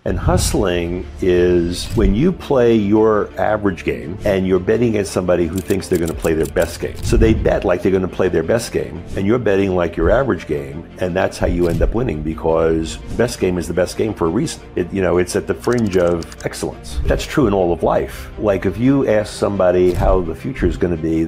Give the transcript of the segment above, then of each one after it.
And hustling is when you play your average game and you're betting against somebody who thinks they're going to play their best game. So they bet like they're going to play their best game, and you're betting like your average game, and that's how you end up winning, because best game is the best game for a reason. It's at the fringe of excellence. That's true in all of life. Like if you ask somebody how the future is going to be,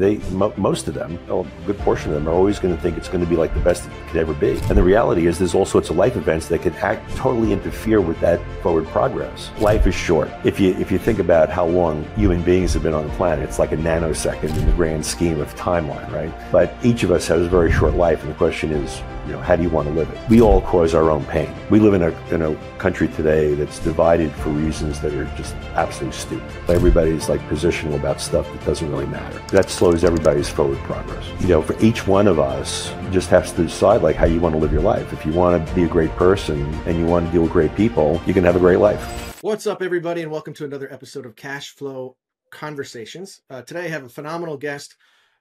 most of them, a good portion of them, are always going to think it's going to be like the best it could ever be. And the reality is there's all sorts of life events that can totally interfere with that forward progress. Life is short. If you think about how long human beings have been on the planet, it's like a nanosecond in the grand scheme of timeline, right? But each of us has a very short life, and the question is, how do you want to live it? We all cause our own pain. We live in a country today that's divided for reasons that are just absolutely stupid. Everybody's like positional about stuff that doesn't really matter. That slows everybody's forward progress. For each one of us, you just have to decide like how you want to live your life. If you want to be a great person and you want to deal with great people, you can have a great life. What's up, everybody, and welcome to another episode of Cash Flow Conversations. Today I have a phenomenal guest,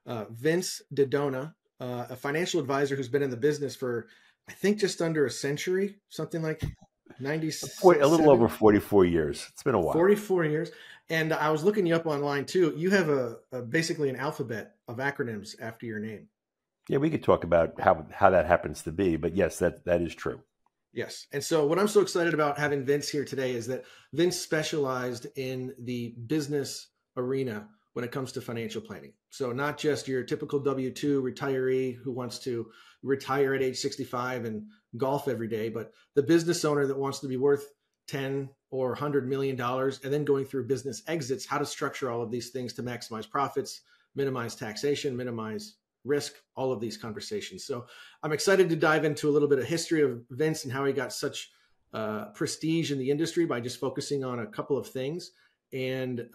Vince Dodona, a financial advisor who's been in the business for, I think, just under a century, something like 96. A little over 44 years. It's been a while. 44 years. And I was looking you up online too. You have basically an alphabet of acronyms after your name. Yeah, we could talk about how that happens to be, but yes, that is true. Yes. And so what I'm so excited about having Vince here today is that Vince specialized in the business arena when it comes to financial planning. So not just your typical W-2 retiree who wants to retire at age 65 and golf every day, but the business owner that wants to be worth 10 or $100 million and then going through business exits, how to structure all of these things to maximize profits, minimize taxation, minimize risk, all of these conversations. So I'm excited to dive into a little bit of history of Vince and how he got such prestige in the industry by just focusing on a couple of things, and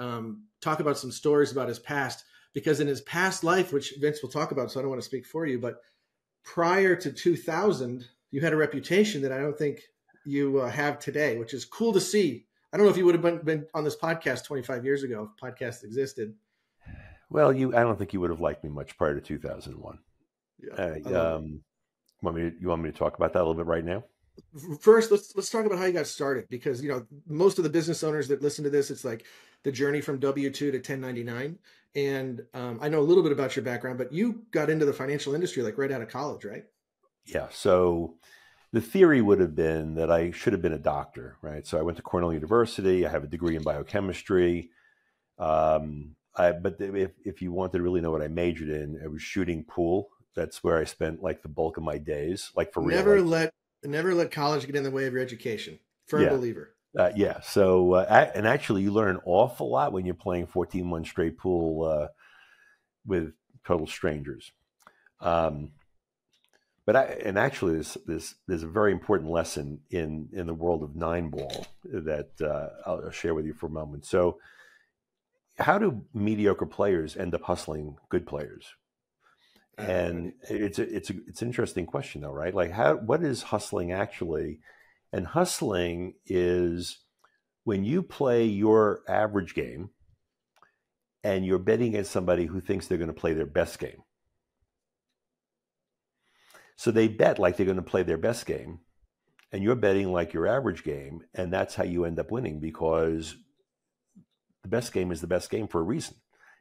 talk about some stories about his past, because in his past life, which Vince will talk about, so I don't want to speak for you, but prior to 2000, you had a reputation that I don't think you have today, which is cool to see. I don't know if you would have been on this podcast 25 years ago if podcasts existed. Well, I don't think you would have liked me much prior to 2001. Yeah, you want me to talk about that a little bit right now? First, let's talk about how you got started, because most of the business owners that listen to this, it's like the journey from W-2 to 1099. And I know a little bit about your background, but you got into the financial industry like right out of college, right? Yeah. So the theory would have been that I should have been a doctor, right? So I went to Cornell University. I have a degree in biochemistry. But if you wanted to really know what I majored in, I was shooting pool. That's where I spent like the bulk of my days, like for real. Never let college get in the way of your education. Firm believer. Yeah. So, and actually you learn an awful lot when you're playing 14 months straight pool with total strangers. Actually there's a very important lesson in the world of nine ball that I'll share with you for a moment. So how do mediocre players end up hustling good players? And it's an interesting question though, right? Like what is hustling actually? And hustling is when you play your average game and you're betting against somebody who thinks they're going to play their best game. So they bet like they're going to play their best game, and you're betting like your average game, and that's how you end up winning, because the best game is the best game for a reason.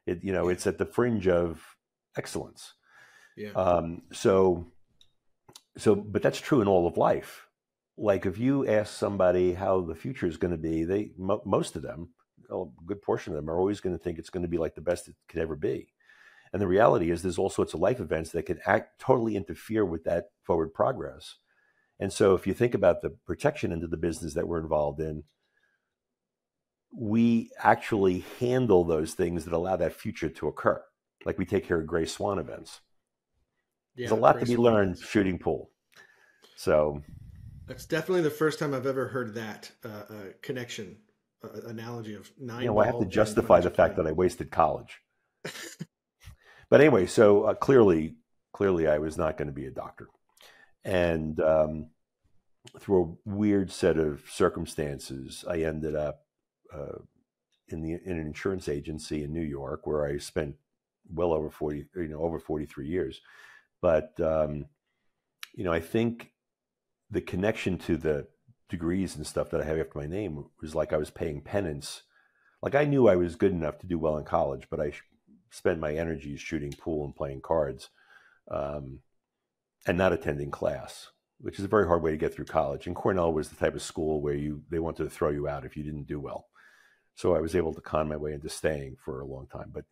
It's at the fringe of excellence. Yeah. But that's true in all of life. Like if you ask somebody how the future is going to be, most of them, a good portion of them, are always going to think it's going to be like the best it could ever be. And the reality is there's all sorts of life events that can totally interfere with that forward progress. And so if you think about the protection into the business that we're involved in, we actually handle those things that allow that future to occur. Like we take care of gray swan events. Yeah, there's a lot to be learned shooting pool. So that's definitely the first time I've ever heard that connection analogy of nine ball. I have to justify the fact that I wasted college. But anyway, so clearly I was not going to be a doctor. And through a weird set of circumstances, I ended up in an insurance agency in New York, where I spent well over 43 years. But I think the connection to the degrees and stuff that I have after my name, it was like I was paying penance. Like I knew I was good enough to do well in college, but I spent my energies shooting pool and playing cards, and not attending class, which is a very hard way to get through college. And Cornell was the type of school where they wanted to throw you out if you didn't do well. So I was able to con my way into staying for a long time. But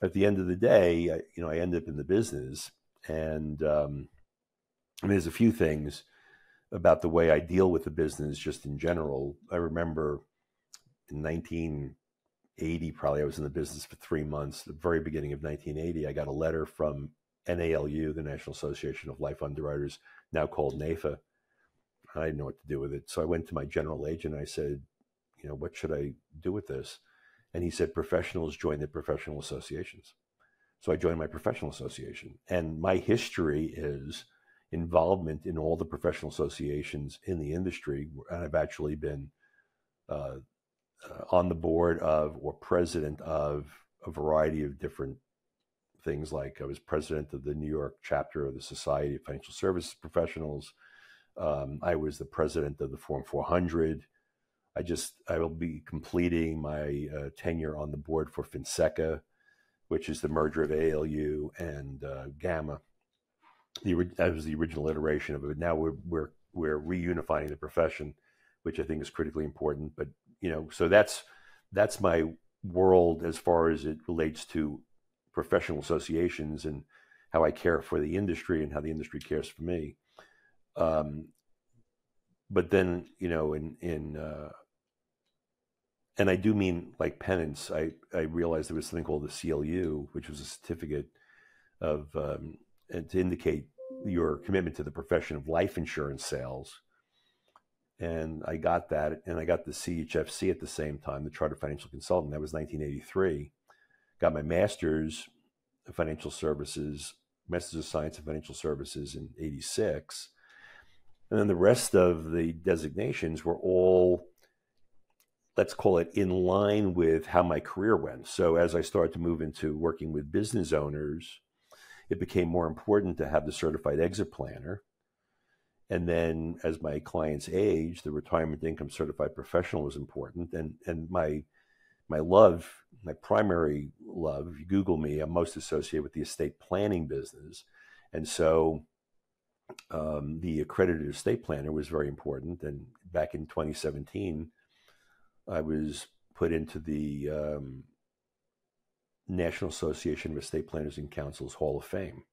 at the end of the day, I ended up in the business, and there's a few things about the way I deal with the business just in general. I remember in 1980, probably I was in the business for 3 months. The very beginning of 1980, I got a letter from NALU, the National Association of Life Underwriters, now called NAFA. I didn't know what to do with it. So I went to my general agent. I said, what should I do with this? And he said, professionals join the professional associations. So I joined my professional association. And my history is involvement in all the professional associations in the industry. And I've actually been on the board of or president of a variety of different things. Like I was president of the New York chapter of the Society of Financial Services Professionals. I was the president of the Form 400. I will be completing my tenure on the board for FinSeca, which is the merger of ALU and Gamma. That was the original iteration of it. Now we're reunifying the profession, which I think is critically important. But so that's my world as far as it relates to professional associations and how I care for the industry and how the industry cares for me. But then and I do mean like penance. I realized there was something called the CLU, which was a certificate of to indicate your commitment to the profession of life insurance sales. And I got that, and I got the ChFC at the same time, the Chartered Financial Consultant. That was 1983. Got my master's of financial services, Master's of Science in Financial Services in 86. And then the rest of the designations were all, let's call it, in line with how my career went. So as I started to move into working with business owners, it became more important to have the certified exit planner. And then as my clients aged, the retirement income certified professional was important. And my primary love, if you Google me, I'm most associated with the estate planning business. And so the accredited estate planner was very important. And back in 2017, I was put into the National Association of Estate Planners and Counsels Hall of Fame,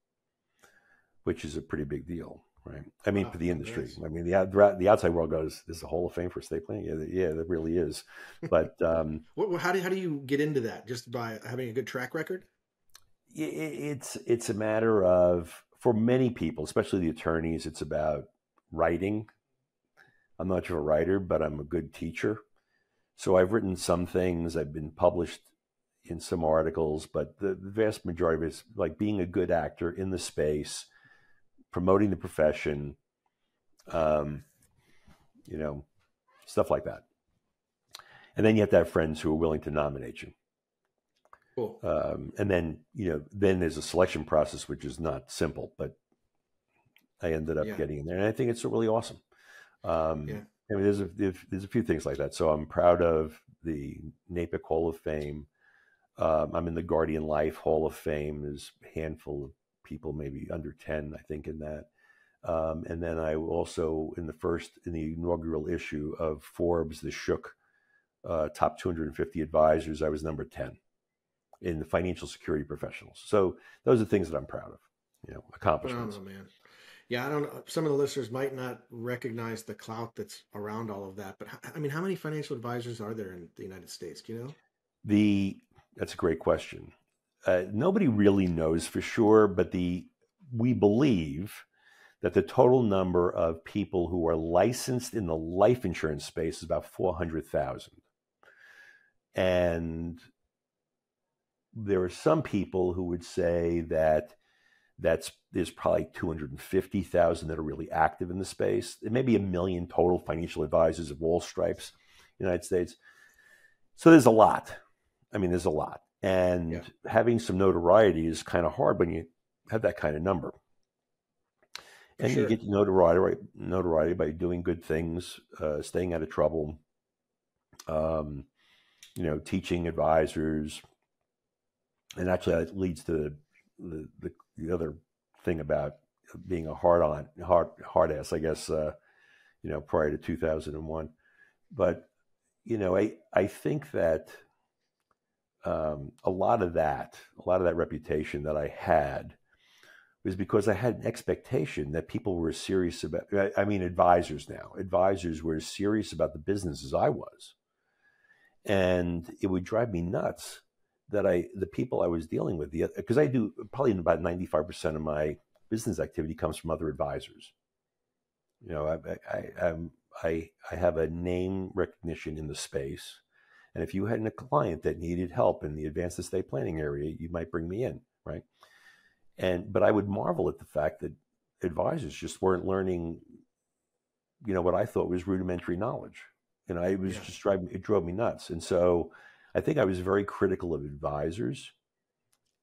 which is a pretty big deal, right? I mean, for the industry. Nice. I mean, the outside world goes, "There's a Hall of Fame for estate planning." Yeah, there really is. But how do you get into that? Just by having a good track record? It's a matter of, for many people, especially the attorneys, it's about writing. I'm not much of a writer, but I'm a good teacher. So I've written some things. I've been published in some articles, but the vast majority of it is like being a good actor in the space, promoting the profession, stuff like that. And then you have to have friends who are willing to nominate you. Cool. And then, then there's a selection process, which is not simple, but I ended up getting in there. And I think it's really awesome. I mean, there's a few things like that. So I'm proud of the NAPIC Hall of Fame. I'm in the Guardian Life Hall of Fame. There's a handful of people, maybe under 10, I think, in that. And then I also, in the inaugural issue of Forbes, the Shook Top 250 Advisors, I was number 10 in the financial security professionals. So those are things that I'm proud of, accomplishments. Oh, man. Yeah, I don't know. Some of the listeners might not recognize the clout that's around all of that, but I mean, how many financial advisors are there in the United States? Do you know? That's a great question. Nobody really knows for sure, but we believe that the total number of people who are licensed in the life insurance space is about 400,000. And there are some people who would say that there's probably 250,000 that are really active in the space. There may be 1 million total financial advisors of all stripes in the United States. So there's a lot. I mean, there's a lot. And having some notoriety is kind of hard when you have that kind of number. For And you sure. get notoriety by doing good things, staying out of trouble, um, teaching advisors. And actually that leads to the other thing about being a hard ass, I guess, prior to 2001. But, I think that a lot of that reputation that I had was because I had an expectation that people were serious about, I mean, advisors were as serious about the business as I was. And it would drive me nuts that the people I was dealing with, because I do probably about 95% of my business activity comes from other advisors. I have a name recognition in the space. And if you had a client that needed help in the advanced estate planning area, you might bring me in, right? But I would marvel at the fact that advisors just weren't learning, what I thought was rudimentary knowledge. It was just it drove me nuts. And so I think I was very critical of advisors,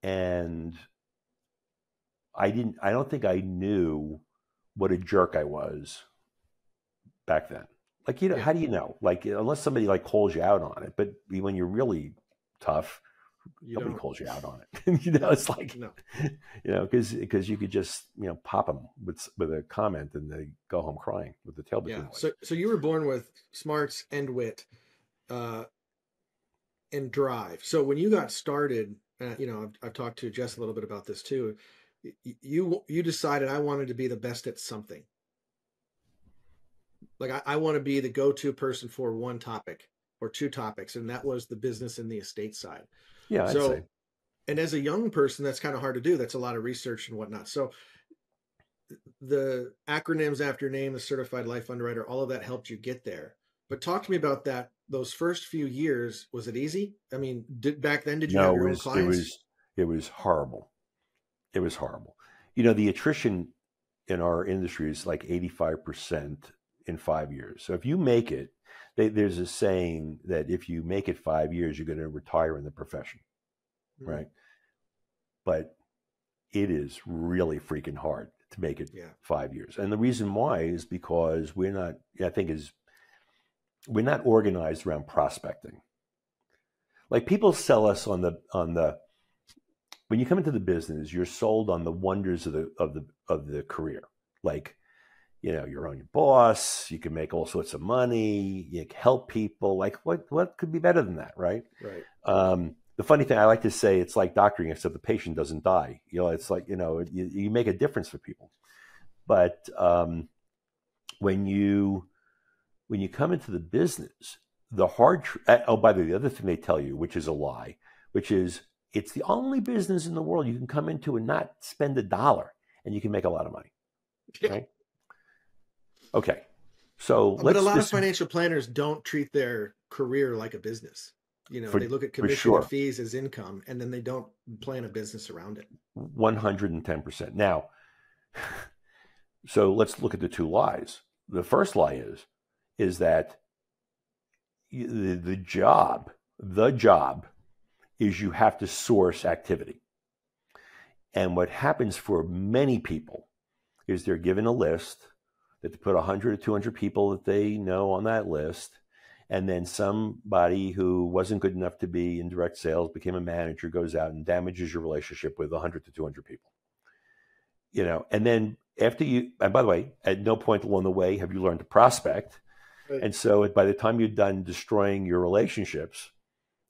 and I don't think I knew what a jerk I was back then. Like, how do you know? Like, unless somebody like calls you out on it, but when you're really tough, nobody calls you out on it. It's like, no. because you could just, pop them with a comment and they go home crying with the tail between the legs. So you were born with smarts and wit, and drive. So when you got started, I've talked to Jess a little bit about this too. You decided I wanted to be the best at something. Like I want to be the go-to person for one topic or two topics, and that was the business and the estate side. Yeah, I'd say. And as a young person, that's kind of hard to do. That's a lot of research and whatnot. So the acronyms after your name, the certified life underwriter, all of that helped you get there. But talk to me about that. Those first few years, was it easy? I mean, back then, did you have your own clients? It was horrible. It was horrible. The attrition in our industry is like 85% in 5 years. So if you make it, there's a saying that if you make it 5 years, you're going to retire in the profession, right? But it is really freaking hard to make it 5 years. And the reason why is because we're not organized around prospecting. Like, people sell us on the when you come into the business, you're sold on the wonders of the career. Like, you're on your boss, you can make all sorts of money, you can help people. Like, what could be better than that, right? Right. The funny thing, I like to say, it's like doctoring, except the patient doesn't die. It's like, you make a difference for people. But when you come into the business, the hard. By the way, the other thing they tell you, which is a lie, which is it's the only business in the world you can come into and not spend $1 and you can make a lot of money. Right? Okay. So but a lot of financial planners don't treat their career like a business. They look at commission and fees as income, and then they don't plan a business around it. 110%. Now, so let's look at the two lies. The first lie is that the job is you have to source activity. And what happens for many people is they're given a list that they put 100 or 200 people that they know on that list. And then somebody who wasn't good enough to be in direct sales, became a manager, goes out and damages your relationship with 100 to 200 people. And then and by the way, at no point along the way have you learned to prospect. Right. And so by the time you're done destroying your relationships,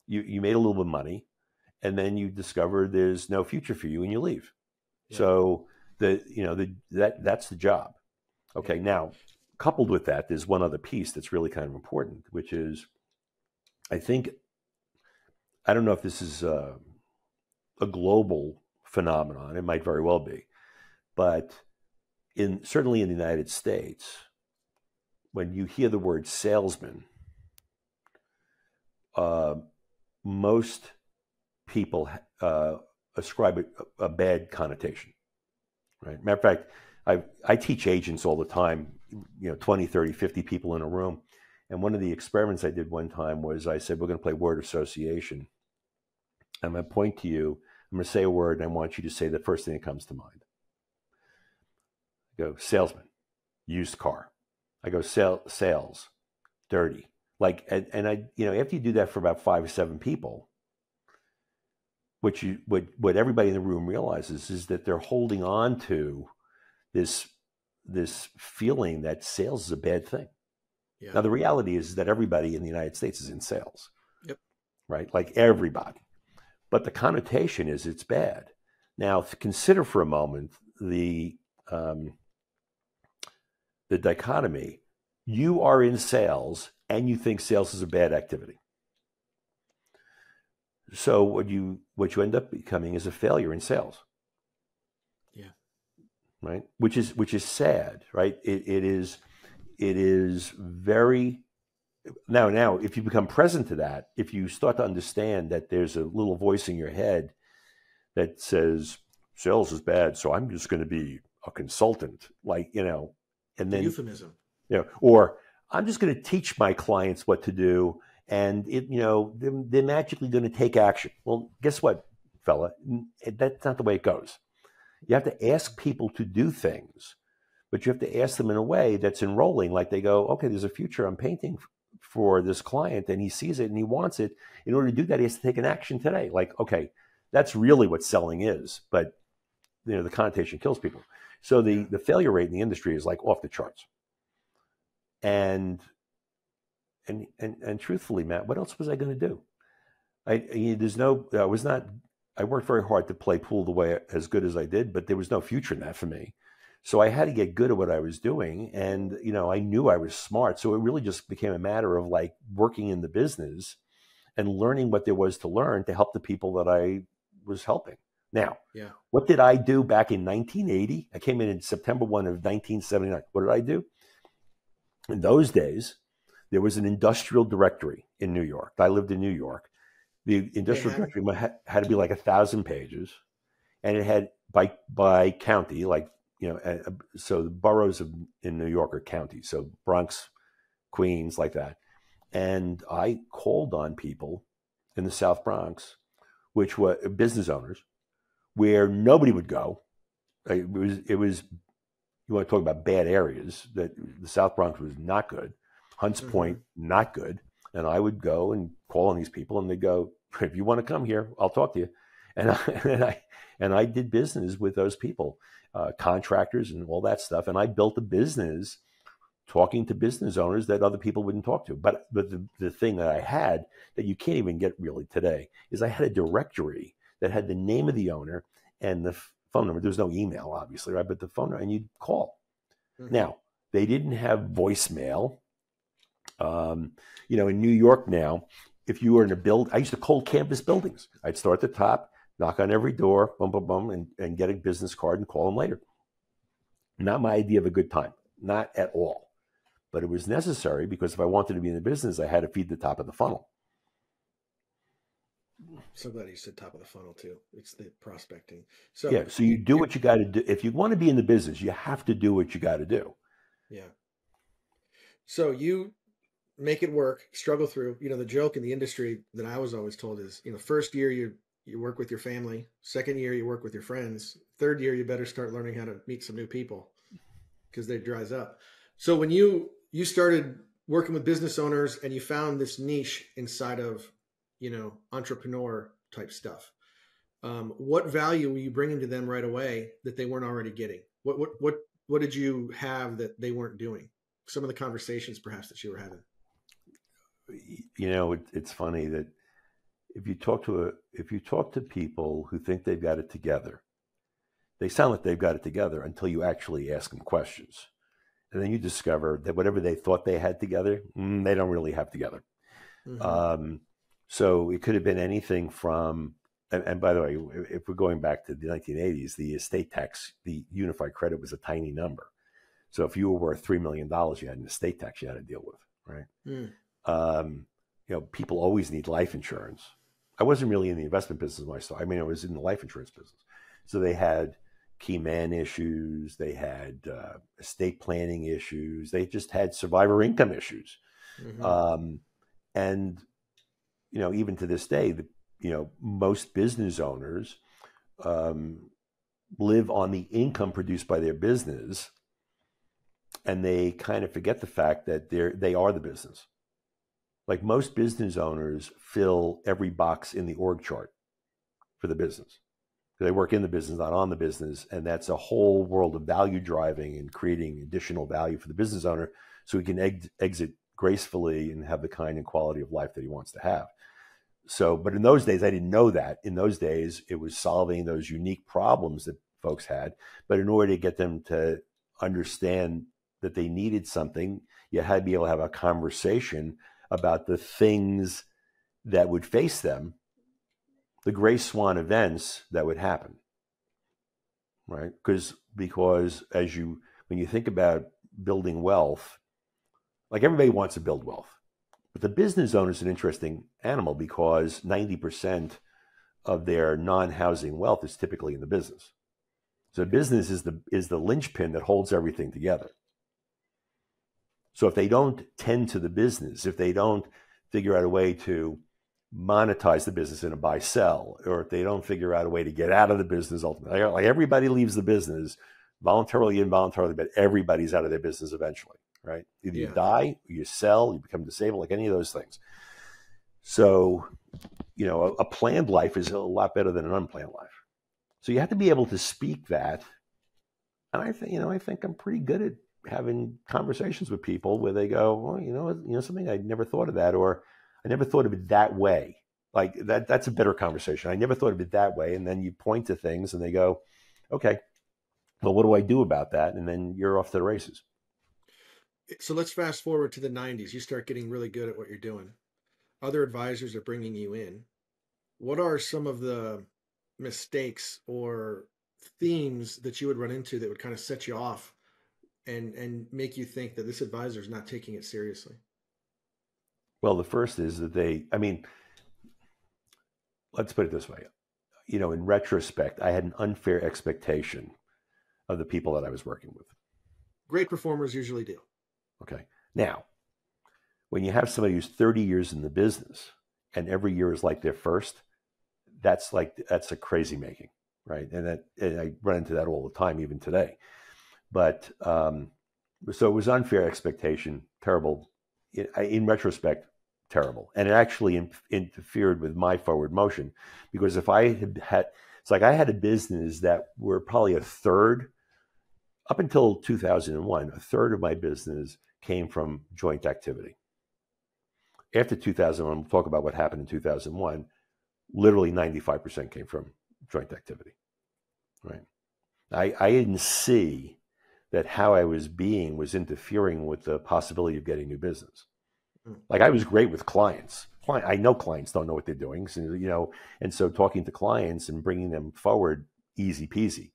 you made a little bit of money, and then you discover there's no future for you and you leave. Yeah. So that's the job. Okay. Yeah. Now, coupled with that, there's one other piece that's really kind of important, which is, I don't know if this is a global phenomenon. It might very well be, but certainly in the United States, when you hear the word salesman, most people ascribe a bad connotation, right? Matter of fact, I teach agents all the time, 20, 30, 50 people in a room. And one of the experiments I did one time was I said, we're going to play word association. I'm going to point to you. I'm going to say a word, and I want you to say the first thing that comes to mind. go salesman, used car. I go sales, dirty. Like, and I, after you do that for about 5 or 7 people, what everybody in the room realizes is that they're holding on to this feeling that sales is a bad thing. Yeah. Now the reality is that everybody in the United States is in sales. Yep. Right? Like everybody. But the connotation is it's bad. Now consider for a moment the dichotomy. You are in sales and you think sales is a bad activity. So what you end up becoming is a failure in sales. Yeah. Right? Which is sad, right? It is very now if you become present to that, if you start to understand that there's a little voice in your head that says sales is bad, so I'm just going to be a consultant, like, and then euphemism. Or I'm just going to teach my clients what to do, and they're magically going to take action. Well, guess what, fella? That's not the way it goes. You have to ask people to do things, but you have to ask them in a way that's enrolling. Like they go, okay, there's a future I'm painting for this client, and he sees it and he wants it. In order to do that, he has to take an action today. Like, okay, that's really what selling is, but the connotation kills people. So the failure rate in the industry is like off the charts. And truthfully, Matt, what else was I going to do? I worked very hard to play pool the way as good as I did, but there was no future in that for me. So I had to get good at what I was doing. And, I knew I was smart. So it really just became a matter of like working in the business and learning what there was to learn to help the people that I was helping. Now, What did I do back in 1980? I came in September 1 of 1979. What did I do? In those days, there was an industrial directory in New York. I lived in New York. The industrial directory had to be like 1,000 pages, and it had by county, like, so the boroughs in New York are counties, so Bronx, Queens, like that. And I called on people in the South Bronx, which were business owners, where nobody would go. It was you want to talk about bad areas, that the South Bronx was not good. Hunts Point, not good. And I would go and call on these people, and they'd go, if you want to come here, I'll talk to you. And I did business with those people, contractors and all that stuff. And I built a business talking to business owners that other people wouldn't talk to. But the thing that I had that you can't even get really today is I had a directory that had the name of the owner and the phone number. There was no email, obviously, right? But the phone number, and you'd call. Now, they didn't have voicemail. In New York now, if you were in a build, I used to cold canvas buildings. I'd start at the top, knock on every door, bum, bum, bum, and get a business card and call them later. Not my idea of a good time, not at all. But it was necessary because if I wanted to be in the business, I had to feed the top of the funnel. So glad you said top of the funnel too. It's the prospecting. So you do what you got to do. If you want to be in the business, you have to do what you got to do. Yeah. So you make it work, struggle through. The joke in the industry that I was always told is, first year you work with your family, second year you work with your friends, third year you better start learning how to meet some new people because they dries up. So when you started working with business owners and you found this niche inside of, entrepreneur type stuff, what value were you bringing to them right away that they weren't already getting? What did you have that they weren't doing? Some of the conversations perhaps that you were having. It's funny that if you talk to people who think they've got it together, they sound like they've got it together until you actually ask them questions. And then you discover that whatever they thought they had together, they don't really have together. So it could have been anything from, and by the way, if we're going back to the 1980s, the estate tax, the unified credit was a tiny number. So if you were worth $3 million, you had an estate tax you had to deal with, right? People always need life insurance. I wasn't really in the investment business when I started. I was in the life insurance business. So they had key man issues. They had estate planning issues. They just had survivor income issues. And, even to this day, most business owners live on the income produced by their business and they kind of forget the fact that they are the business. Like most business owners fill every box in the org chart for the business. They work in the business, not on the business. And that's a whole world of value driving and creating additional value for the business owner so he can exit gracefully and have the kind and quality of life that he wants to have. So, but in those days, I didn't know that. In those days, it was solving those unique problems that folks had. But in order to get them to understand that they needed something, you had to be able to have a conversation about the things that would face them, the gray swan events that would happen, right? Because when you think about building wealth, like everybody wants to build wealth, but the business owner is an interesting animal because 90% of their non-housing wealth is typically in the business. So business is the linchpin that holds everything together. So if they don't tend to the business, if they don't figure out a way to monetize the business in a buy sell, or if they don't figure out a way to get out of the business ultimately, like everybody leaves the business voluntarily, involuntarily, but everybody's out of their business eventually, right? Either you die, or you sell, you become disabled, like any of those things. So, a planned life is a lot better than an unplanned life. So you have to be able to speak that. And I think I'm pretty good at having conversations with people where they go, well, something, I never thought of that, or I never thought of it that way. Like that's a better conversation. I never thought of it that way. And then you point to things and they go, okay, well, what do I do about that? And then you're off to the races. So let's fast forward to the 90s. You start getting really good at what you're doing. Other advisors are bringing you in. What are some of the mistakes or themes that you would run into that would kind of set you off and make you think that this advisor is not taking it seriously? Well, the first is that let's put it this way. In retrospect, I had an unfair expectation of the people that I was working with. Great performers usually do. Okay. Now, when you have somebody who's 30 years in the business and every year is like their first, that's a crazy making, right? And I run into that all the time, even today. But so it was unfair expectation, terrible. In retrospect, terrible. And it actually interfered with my forward motion, because if I had, it's like I had a business that were probably a third, up until 2001, a third of my business came from joint activity. After 2001, we'll talk about what happened in 2001, literally 95% came from joint activity, right? I didn't see that how I was being was interfering with the possibility of getting new business. Like I was great with clients. I know clients don't know what they're doing, so, and so talking to clients and bringing them forward, easy peasy.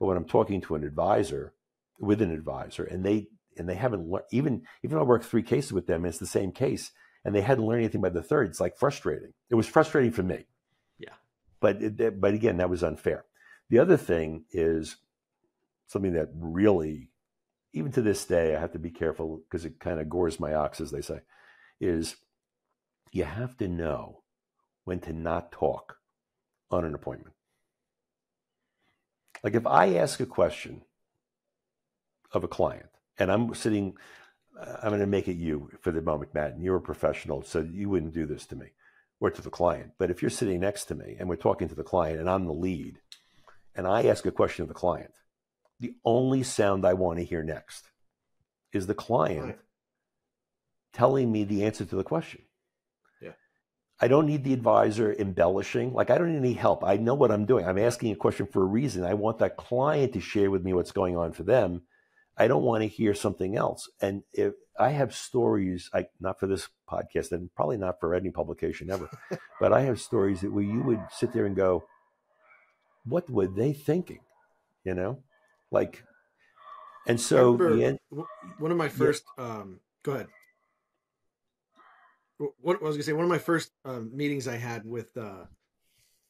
But when I'm talking to an advisor, and they haven't learned, even though I work 3 cases with them, and it's the same case, and they hadn't learned anything by the third, it's like frustrating. It was frustrating for me. Yeah. But again, that was unfair. The other thing is something that really, even to this day, I have to be careful because it kind of gores my ox, as they say, is you have to know when to not talk on an appointment. Like if I ask a question of a client and I'm going to make it you for the moment, Matt, and you're a professional, so you wouldn't do this to me or to the client. But if you're sitting next to me and we're talking to the client and I'm the lead and I ask a question of the client, the only sound I want to hear next is the client telling me the answer to the question. Yeah. I don't need the advisor embellishing. Like I don't need any help. I know what I'm doing. I'm asking a question for a reason. I want that client to share with me what's going on for them. I don't want to hear something else. And if I have stories, not for this podcast and probably not for any publication ever, but I have stories where you would sit there and go, what were they thinking? Like, and so one of my first, go ahead. What I was gonna say, one of my first meetings I had with a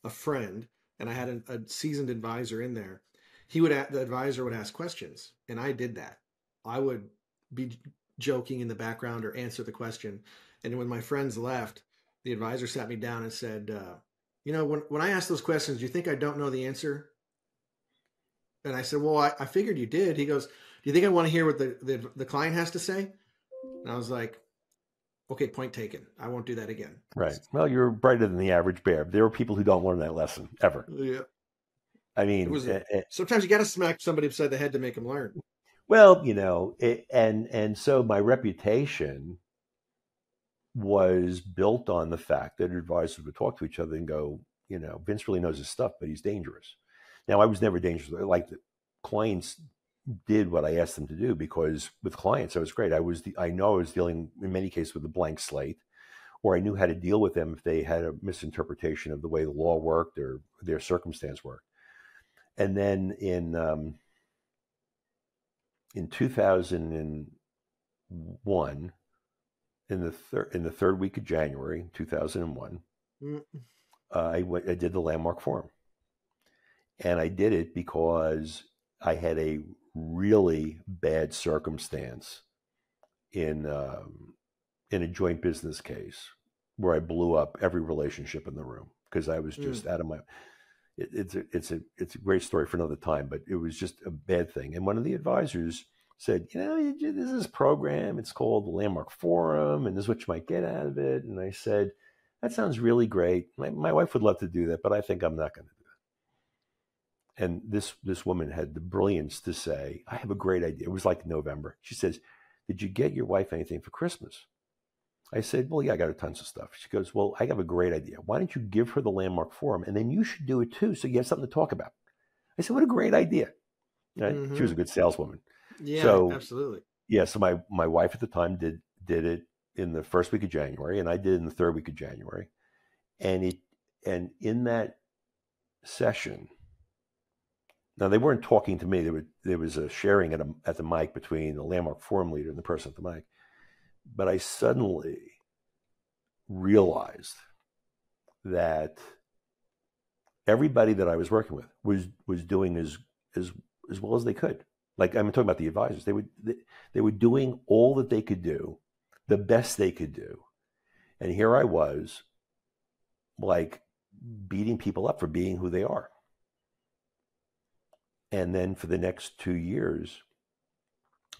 friend, and I had a seasoned advisor in there. The advisor would ask questions, and I did that. I would be joking in the background or answer the question. And when my friends left, the advisor sat me down and said, when I ask those questions, do you think I don't know the answer? And I said, well, I figured you did. He goes, do you think I want to hear what the client has to say? And I was like, okay, point taken. I won't do that again. Right. Well, you're brighter than the average bear. There are people who don't learn that lesson ever. Yeah. I mean, sometimes you got to smack somebody upside the head to make them learn. Well, and so my reputation was built on the fact that advisors would talk to each other and go, Vince really knows his stuff, but he's dangerous. Now, I was never dangerous. Like, the clients did what I asked them to do, because with clients, I was great. I know I was dealing in many cases with a blank slate, or I knew how to deal with them if they had a misinterpretation of the way the law worked or their circumstance worked. And then in 2001, in the third week of January 2001, I did the Landmark Forum, and I did it because I had a really bad circumstance in a joint business case where I blew up every relationship in the room because I was just out of my. It's a great story for another time, but it was just a bad thing. And one of the advisors said, there's this program, it's called the Landmark Forum, and this is what you might get out of it. And I said, that sounds really great. My wife would love to do that, but I think I'm not going to do that. And this woman had the brilliance to say, I have a great idea. It was like November. She says, did you get your wife anything for Christmas? I said, well, yeah, I got her tons of stuff. She goes, well, I have a great idea. Why don't you give her the Landmark Forum, and then you should do it too, so you have something to talk about. I said, what a great idea. Mm-hmm. She was a good saleswoman. Yeah, so, absolutely. Yeah, so my wife at the time did it in the first week of January, and I did it in the third week of January. And in that session, now they weren't talking to me. There was a sharing at the mic between the Landmark Forum leader and the person at the mic. But I suddenly realized that everybody that I was working with was doing as well as they could. Like, I'm talking about the advisors. They were doing all that they could do, the best they could do. And here I was, like, beating people up for being who they are. And then for the next 2 years,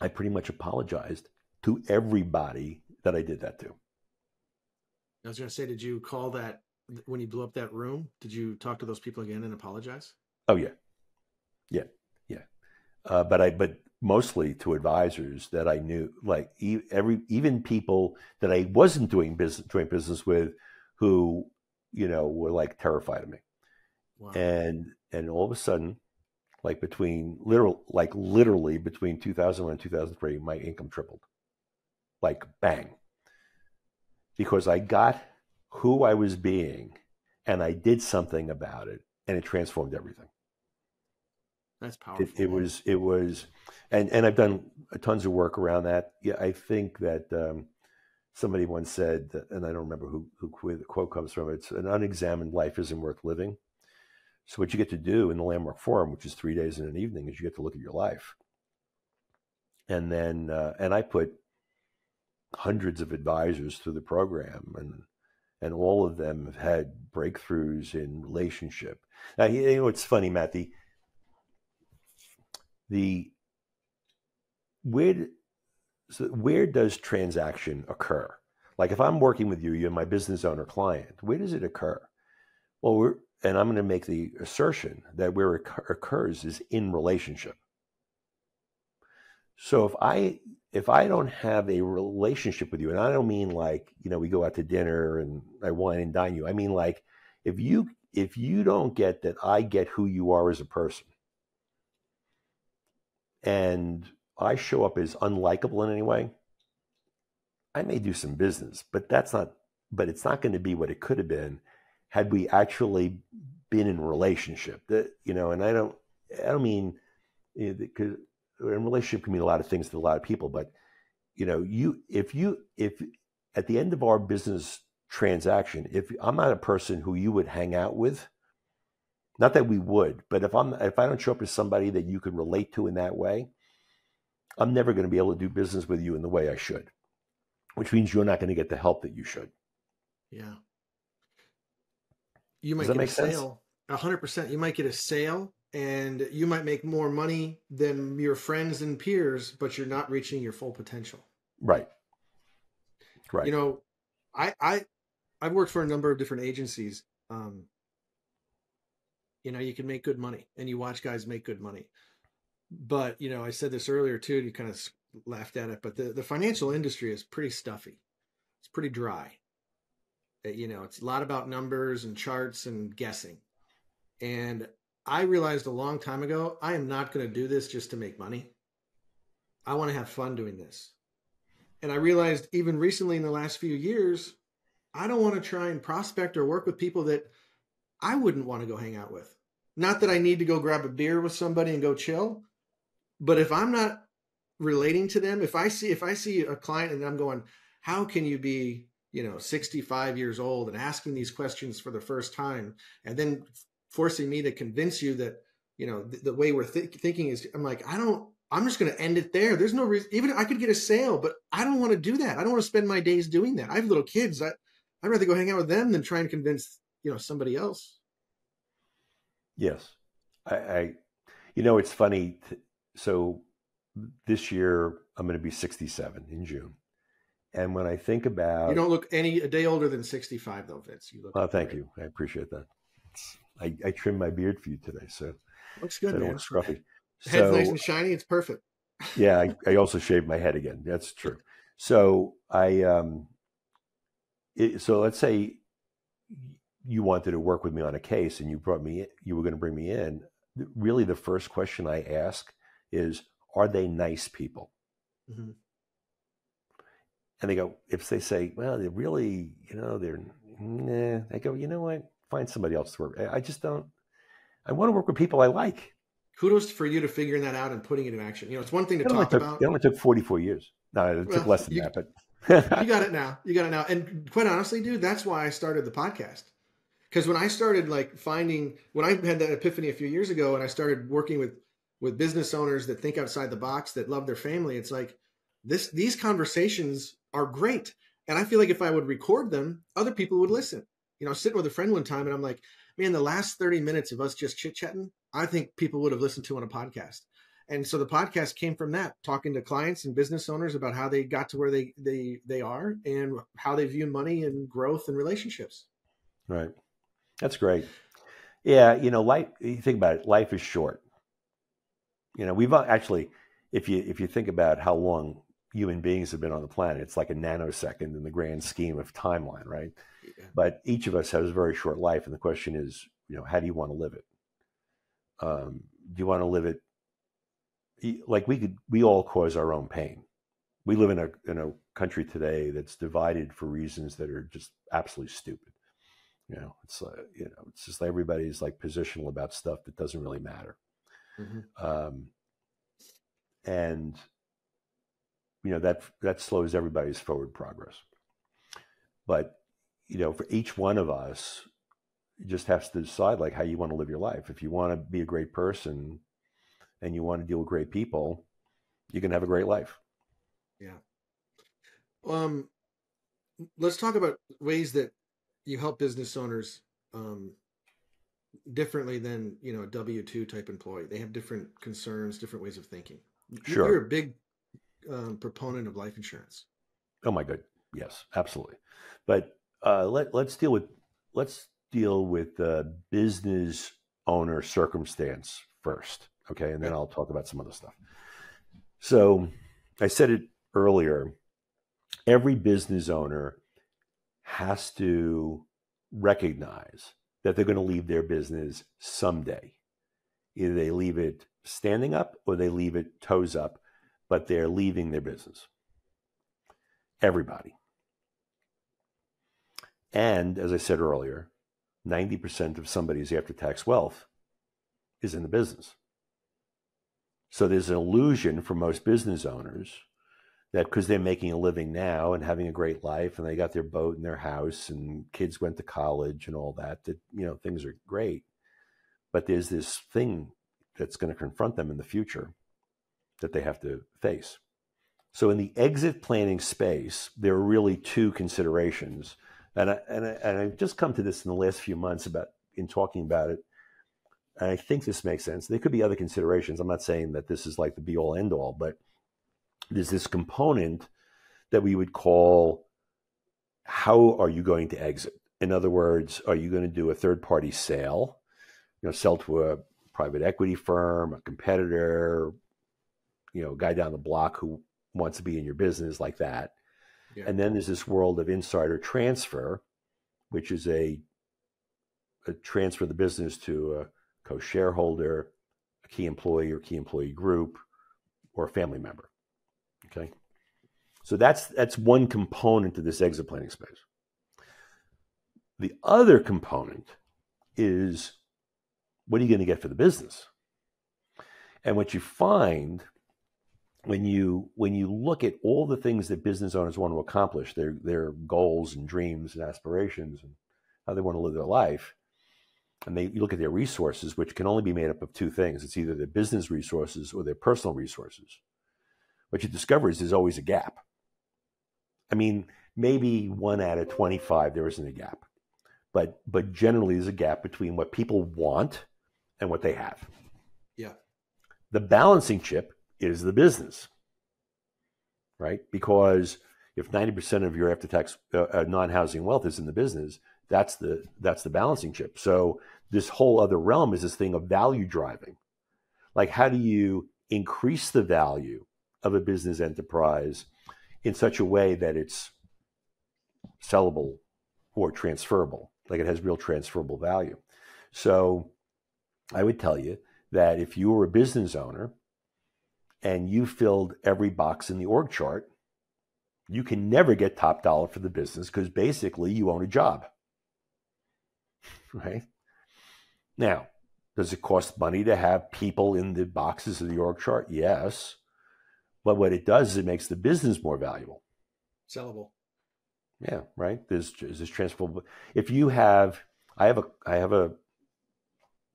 I pretty much apologized to everybody that I did that to. I was going to say, did you call that when you blew up that room? Did you talk to those people again and apologize? Oh yeah. But mostly to advisors that I knew, like even people that I wasn't doing joint business with, who were like terrified of me. Wow. And all of a sudden, like literally between 2001 and 2003, my income tripled. Like, bang. Because I got who I was being, and I did something about it, and it transformed everything. That's powerful. It was, and I've done tons of work around that. Yeah, I think that somebody once said, and I don't remember who the quote comes from. It's, an unexamined life isn't worth living. So what you get to do in the Landmark Forum, which is 3 days and an evening, is you get to look at your life. And then, and I put hundreds of advisors through the program, and all of them have had breakthroughs in relationship. Now, it's funny, Matt, where does transaction occur? Like, if I'm working with you, you're my business owner client, where does it occur? Well, and I'm going to make the assertion that where it occurs is in relationship. So if I don't have a relationship with you, and I don't mean like, we go out to dinner and I wine and dine you. I mean, like, if you don't get that I get who you are as a person, and I show up as unlikable in any way, I may do some business, but it's not going to be what it could have been had we actually been in at a lot of people, but if at the end of our business transaction, if I'm not a person who you would hang out with, not that we would, but if I don't show up as somebody that you could relate to in that way, I'm never going to be able to do business with you in the way I should, which means you're not going to get the help that you should. Yeah. You might get a sale. 100%. You might get a sale and you might make more money than your friends and peers, but you're not reaching your full potential. Right. You Right. know, I've worked for a number of different agencies. You know, you can make good money, and you watch guys make good money. But, you know, I said this earlier too, and you kind of laughed at it, but the financial industry is pretty stuffy. It's pretty dry. You know, it's a lot about numbers and charts and guessing. And I realized a long time ago, I am not going to do this just to make money. I want to have fun doing this. And I realized even recently in the last few years, I don't want to try and prospect or work with people that I wouldn't want to go hang out with. Not that I need to go grab a beer with somebody and go chill, but if I'm not relating to them, if I see a client and I'm going, how can you be, you know, 65 years old and asking these questions for the first time, and then forcing me to convince you that, you know, the way we're thinking is, I'm like, I'm just going to end it there. There's no reason. Even I could get a sale, but I don't want to do that. I don't want to spend my days doing that. I have little kids. I'd rather go hang out with them than try and convince, you know, somebody else. Yes. You know, it's funny. So this year I'm going to be 67 in June. And when I think about... You don't look a day older than 65 though, Vince. You look... Oh, thank you. I appreciate that. I trimmed my beard for you today, so looks good, so I don't man. look scruffy. Head's nice and shiny. It's perfect. Yeah, I also shaved my head again. That's true. So so let's say you wanted to work with me on a case, and you were going to bring me in. Really, the first question I ask is, are they nice people? Mm-hmm. And they go, if they say, well, they're really, you know, they're, nah, I go, you know what? Find somebody else to work. I just don't. I want to work with people I like. Kudos for you to figuring that out and putting it in action. You know, it's one thing to talk about. It only took 44 years. No, it took less than that, but you got it now. You got it now. And quite honestly, dude, that's why I started the podcast. Because when I started when I had that epiphany a few years ago, and I started working with business owners that think outside the box, that love their family, it's like these conversations are great. And I feel like if I would record them, other people would listen. You know, I was sitting with a friend one time, and I'm like, man, the last 30 minutes of us just chit-chatting, I think people would have listened to on a podcast. And so the podcast came from that, talking to clients and business owners about how they got to where they are and how they view money and growth and relationships. Right. That's great. Yeah. You know, life, you think about it, life is short. You know, we've actually, if you think about how long human beings have been on the planet, it's like a nanosecond in the grand scheme of timeline, right? Yeah. But each of us has a very short life. And the question is, you know, how do you want to live it? Do you want to live it like we all cause our own pain? We live in a country today that's divided for reasons that are just absolutely stupid. You know, it's it's just like everybody's like positional about stuff that doesn't really matter. Mm-hmm. And you know, that slows everybody's forward progress. But you know, for each one of us, you just have to decide like how you want to live your life. If you want to be a great person and you want to deal with great people, you can have a great life. Yeah. Let's talk about ways that you help business owners differently than, you know, a W-2 type employee. They have different concerns, different ways of thinking. Sure. You're a big proponent of life insurance. Oh my God. Yes, absolutely. But let's deal with the business owner circumstance first. Okay. And then I'll talk about some other stuff. So I said it earlier, every business owner has to recognize that they're going to leave their business someday. Either they leave it standing up or they leave it toes up, but they're leaving their business. Everybody. And as I said earlier, 90% of somebody's after-tax wealth is in the business. So there's an illusion for most business owners that because they're making a living now and having a great life and they got their boat and their house and kids went to college and all that, you know, things are great. But there's this thing that's going to confront them in the future that they have to face. So in the exit planning space, there are really two considerations. And I've just come to this in the last few months in talking about it. and I think this makes sense. There could be other considerations. I'm not saying that this is like the be all end all, but there's this component that we would call, how are you going to exit? In other words, are you going to do a third party sale, sell to a private equity firm, a competitor, a guy down the block who wants to be in your business, like that. Yeah. And then there's this world of insider transfer, which is a transfer of the business to a co-shareholder, a key employee or key employee group, or a family member. Okay. So that's one component to this exit planning space. The other component is, what are you going to get for the business? And what you find when you look at all the things that business owners want to accomplish, their goals and dreams and aspirations and how they want to live their life, and you look at their resources, which can only be made up of two things. It's either their business resources or their personal resources. What you discover is there's always a gap. I mean, maybe 1 out of 25, there isn't a gap. But generally, there's a gap between what people want and what they have. Yeah. The balancing chip is the business, right? Because if 90% of your after-tax non-housing wealth is in the business, that's the balancing chip. So this whole other realm is this thing of value driving. Like, how do you increase the value of a business enterprise in such a way that it's sellable or transferable, like it has real transferable value? So I would tell you that if you were a business owner and you filled every box in the org chart, you can never get top dollar for the business, because basically you own a job, right? Now, does it cost money to have people in the boxes of the org chart? Yes. But what it does is it makes the business more valuable. Sellable. Yeah, right. There's this transferable. If you have, I have a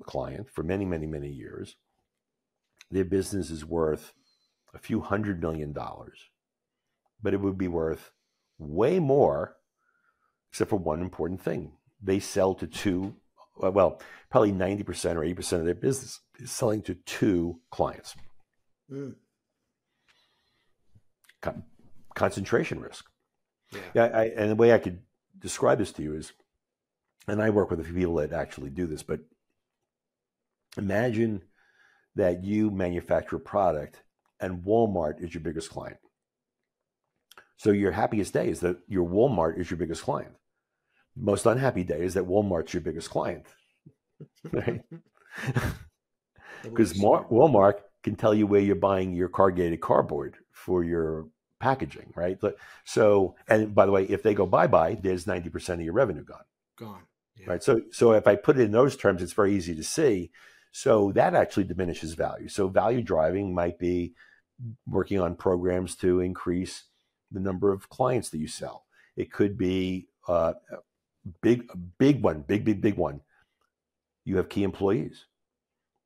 client for many, many, many years. Their business is worth a few $100 million, but it would be worth way more, except for one important thing. They sell to two, well, probably 90% or 80% of their business is selling to two clients. Mm. Concentration risk. Yeah, and the way I could describe this to you is, and I work with a few people that actually do this, but imagine that you manufacture a product and Walmart is your biggest client. So your happiest day is that your Walmart is your biggest client. Most unhappy day is that Walmart's your biggest client, right? Because Walmart can tell you where you're buying your corrugated cardboard for your packaging, right? So, and by the way, if they go bye-bye, there's 90% of your revenue gone. Yeah. Right? So if I put it in those terms, it's very easy to see. So that actually diminishes value. So value driving might be working on programs to increase the number of clients that you sell. It could be a big one. You have key employees.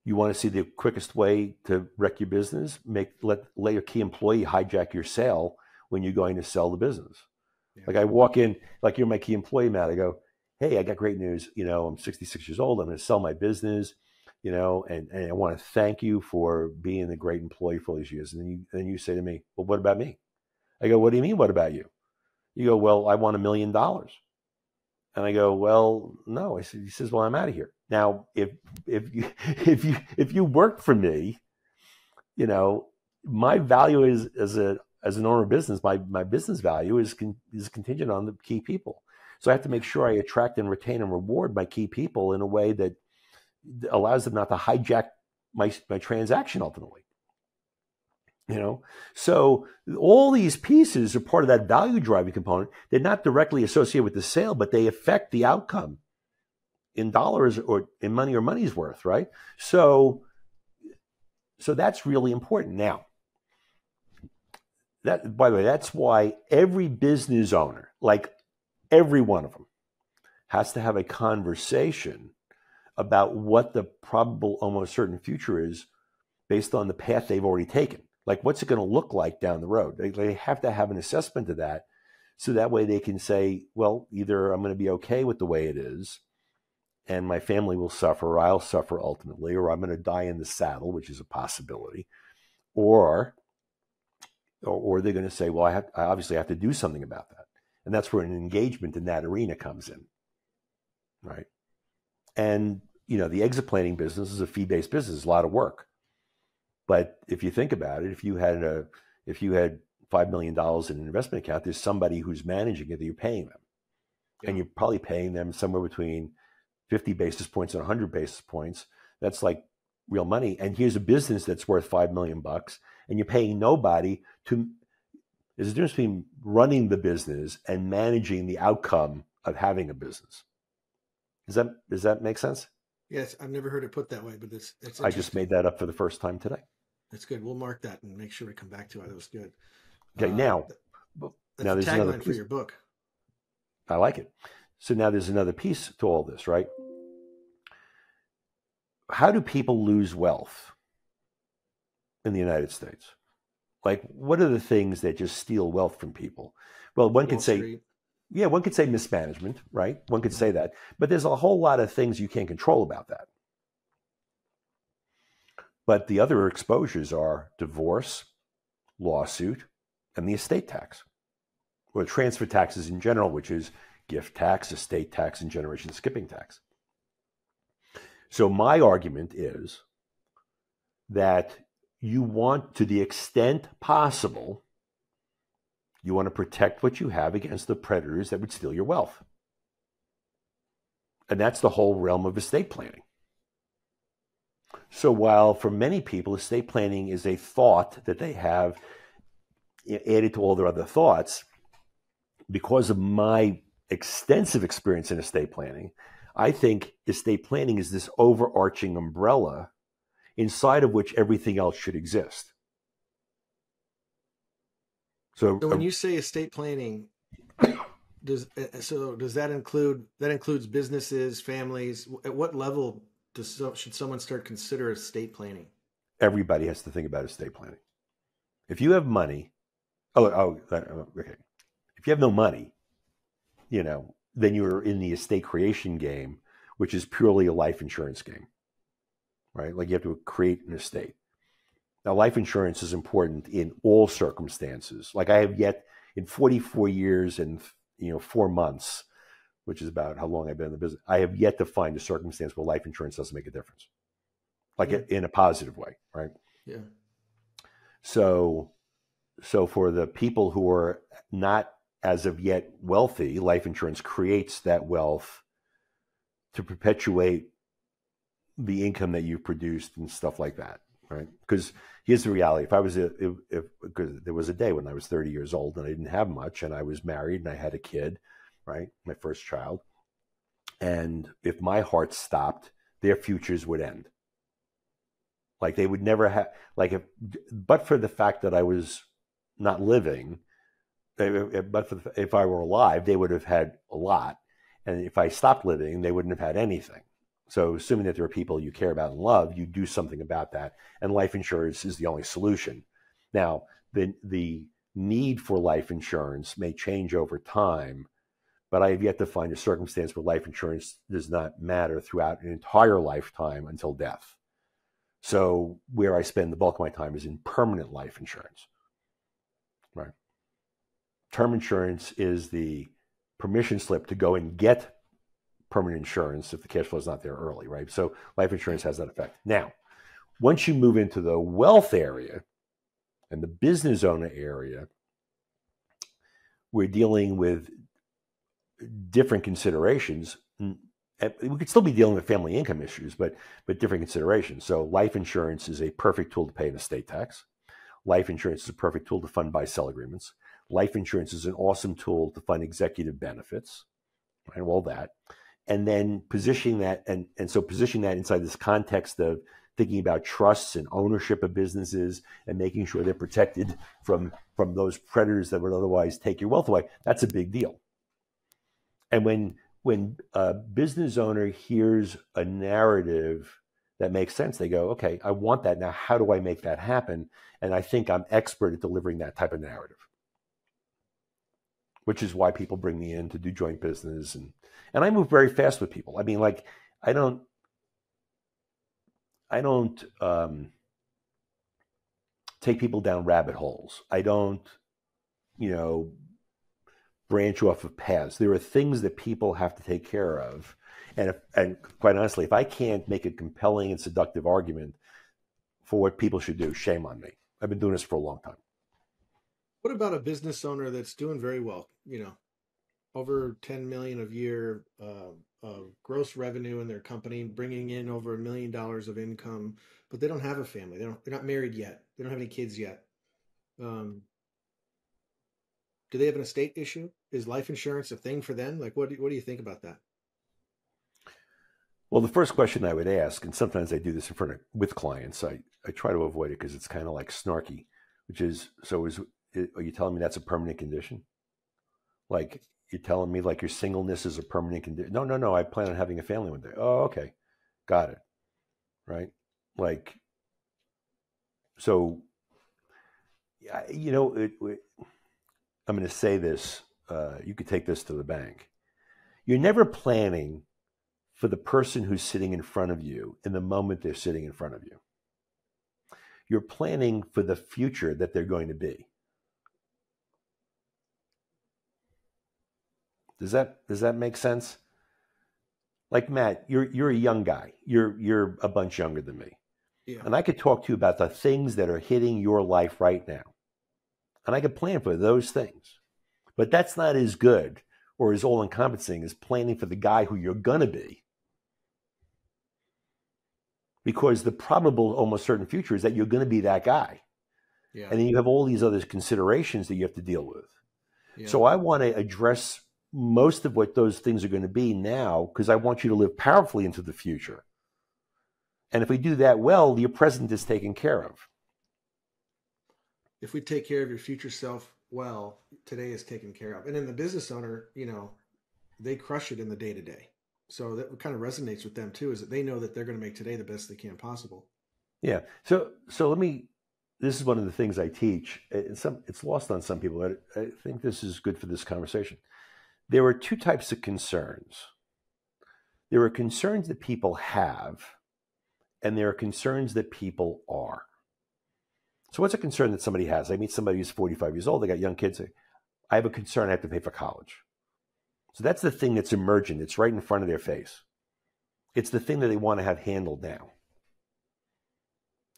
You want to see the quickest way to wreck your business? Let your key employee hijack your sale when you're going to sell the business. Yeah. Like I walk in, like you're my key employee, Matt. I go, hey, I got great news. I'm 66 years old. I'm going to sell my business. And I want to thank you for being a great employee for all these years. And then you say to me, well, what about me? I go, what do you mean, what about you? You go, well, I want $1 million. And I go, well, no. He says, well, I'm out of here. Now, if you work for me, my value is as an owner of business, my business value is contingent on the key people. So I have to make sure I attract and retain and reward my key people in a way that allows them not to hijack my transaction ultimately. So all these pieces are part of that value driving component. They're not directly associated with the sale, but they affect the outcome in dollars or in money or money's worth, right? So that's really important. Now, by the way, that's why every business owner, like every one of them, has to have a conversation about what the probable, almost certain future is based on the path they've already taken. Like, what's it going to look like down the road? They have to have an assessment of that, so that way they can say, well, either I'm going to be okay with the way it is and my family will suffer, or I'll suffer ultimately, or I'm going to die in the saddle, which is a possibility, or they're going to say, well, I obviously have to do something about that. And that's where an engagement in that arena comes in, right? And, the exit planning business is a fee-based business, a lot of work. But if you think about it, if you had $5 million in an investment account, there's somebody who's managing it that you're paying them. Yeah. And you're probably paying them somewhere between 50 basis points and 100 basis points. That's like real money. And here's a business that's worth $5 million, and you're paying nobody to. There's a difference between running the business and managing the outcome of having a business. Does that make sense? Yes, I've never heard it put that way, but it's I just made that up for the first time today. That's good. We'll mark that and make sure we come back to it. That was good. Okay, now there's a tagline for your book. I like it. So now there's another piece to all this, right? How do people lose wealth in the United States? Like, what are the things that just steal wealth from people? Well, one could say mismanagement, right? One could say that. But there's a whole lot of things you can't control about that. But the other exposures are divorce, lawsuit, and the estate tax, or transfer taxes in general, which is gift tax, estate tax, and generation skipping tax. So my argument is that you want, to the extent possible, you want to protect what you have against the predators that would steal your wealth. And that's the whole realm of estate planning. So while for many people, estate planning is a thought that they have added to all their other thoughts, because of my extensive experience in estate planning, I think estate planning is this overarching umbrella inside of which everything else should exist. So when you say estate planning, does that includes businesses, families? At what level should someone start consider estate planning? Everybody has to think about estate planning. If you have money, okay. If you have no money, then you're in the estate creation game, which is purely a life insurance game, right? Like, you have to create an estate. Now, life insurance is important in all circumstances. Like, I have yet, in 44 years and 4 months, which is about how long I've been in the business, I have yet to find a circumstance where life insurance doesn't make a difference, like in a positive way, right? Yeah. So for the people who are not as of yet wealthy, life insurance creates that wealth to perpetuate the income that you've produced and stuff like that, right? Because here's the reality: because there was a day when I was 30 years old and I didn't have much, and I was married and I had a kid, right, my first child, and if my heart stopped, their futures would end. Like, they would never have, but for the fact that I was not living, if I were alive, they would have had a lot. And if I stopped living, they wouldn't have had anything. So assuming that there are people you care about and love, you do something about that. And life insurance is the only solution. Now, the need for life insurance may change over time, but I have yet to find a circumstance where life insurance does not matter throughout an entire lifetime until death. So where I spend the bulk of my time is in permanent life insurance, right? Term insurance is the permission slip to go and get permanent insurance if the cash flow is not there early, right? So life insurance has that effect. Now, once you move into the wealth area and the business owner area, we're dealing with different considerations. We could still be dealing with family income issues, but different considerations. So life insurance is a perfect tool to pay an estate tax. Life insurance is a perfect tool to fund buy-sell agreements. Life insurance is an awesome tool to fund executive benefits, right? All that. And then positioning that, and so positioning that inside this context of thinking about trusts and ownership of businesses and making sure they're protected from those predators that would otherwise take your wealth away, that's a big deal. And when a business owner hears a narrative that makes sense, they go, okay, I want that. Now, how do I make that happen? And I think I'm expert at delivering that type of narrative, which is why people bring me in to do joint business. And I move very fast with people. I mean, like, I don't take people down rabbit holes. I don't, branch off of paths. There are things that people have to take care of. And quite honestly, if I can't make a compelling and seductive argument for what people should do, shame on me. I've been doing this for a long time. What about a business owner that's doing very well, over 10 million a year of gross revenue in their company, bringing in over $1 million of income, but they don't have a family. They're not married yet. They don't have any kids yet. Do they have an estate issue? Is life insurance a thing for them? Like, what do you think about that? Well, the first question I would ask, and sometimes I do this with clients, I try to avoid it because it's kind of like snarky, which is, are you telling me that's a permanent condition? Like, you're telling me like your singleness is a permanent condition? No, I plan on having a family one day. Oh, okay. Got it. Right? Like, so, I'm going to say this, you could take this to the bank. You're never planning for the person who's sitting in front of you in the moment they're sitting in front of you. You're planning for the future that they're going to be. Does that make sense? Like, Matt, you're a young guy. You're a bunch younger than me. Yeah. And I could talk to you about the things that are hitting your life right now. And I could plan for those things. But that's not as good or as all-encompassing as planning for the guy who you're going to be. Because the probable, almost certain future is that you're going to be that guy. Yeah. And then you have all these other considerations that you have to deal with. Yeah. So I want to address most of what those things are going to be now, because I want you to live powerfully into the future. And if we do that well, your present is taken care of. If we take care of your future self well, today is taken care of. And in the business owner, they crush it in the day-to-day. So that kind of resonates with them too, is that they know that they're going to make today the best they can possible. Yeah. So this is one of the things I teach. It's lost on some people. I think this is good for this conversation. There are two types of concerns. There are concerns that people have, and there are concerns that people are. So what's a concern that somebody has? I meet somebody who's 45 years old. They got young kids. I have a concern. I have to pay for college. So that's the thing that's emergent. It's right in front of their face. It's the thing that they want to have handled now.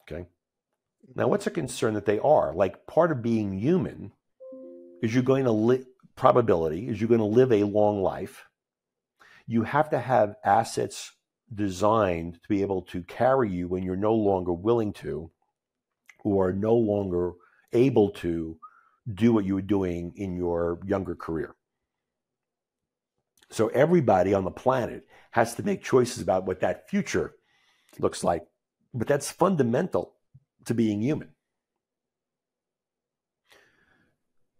Okay. Now, what's a concern that they are? Like, part of being human is you're going to live, probability is you're going to live a long life. You have to have assets designed to be able to carry you when you're no longer willing to, or no longer able to do what you were doing in your younger career. So everybody on the planet has to make choices about what that future looks like. But that's fundamental to being human.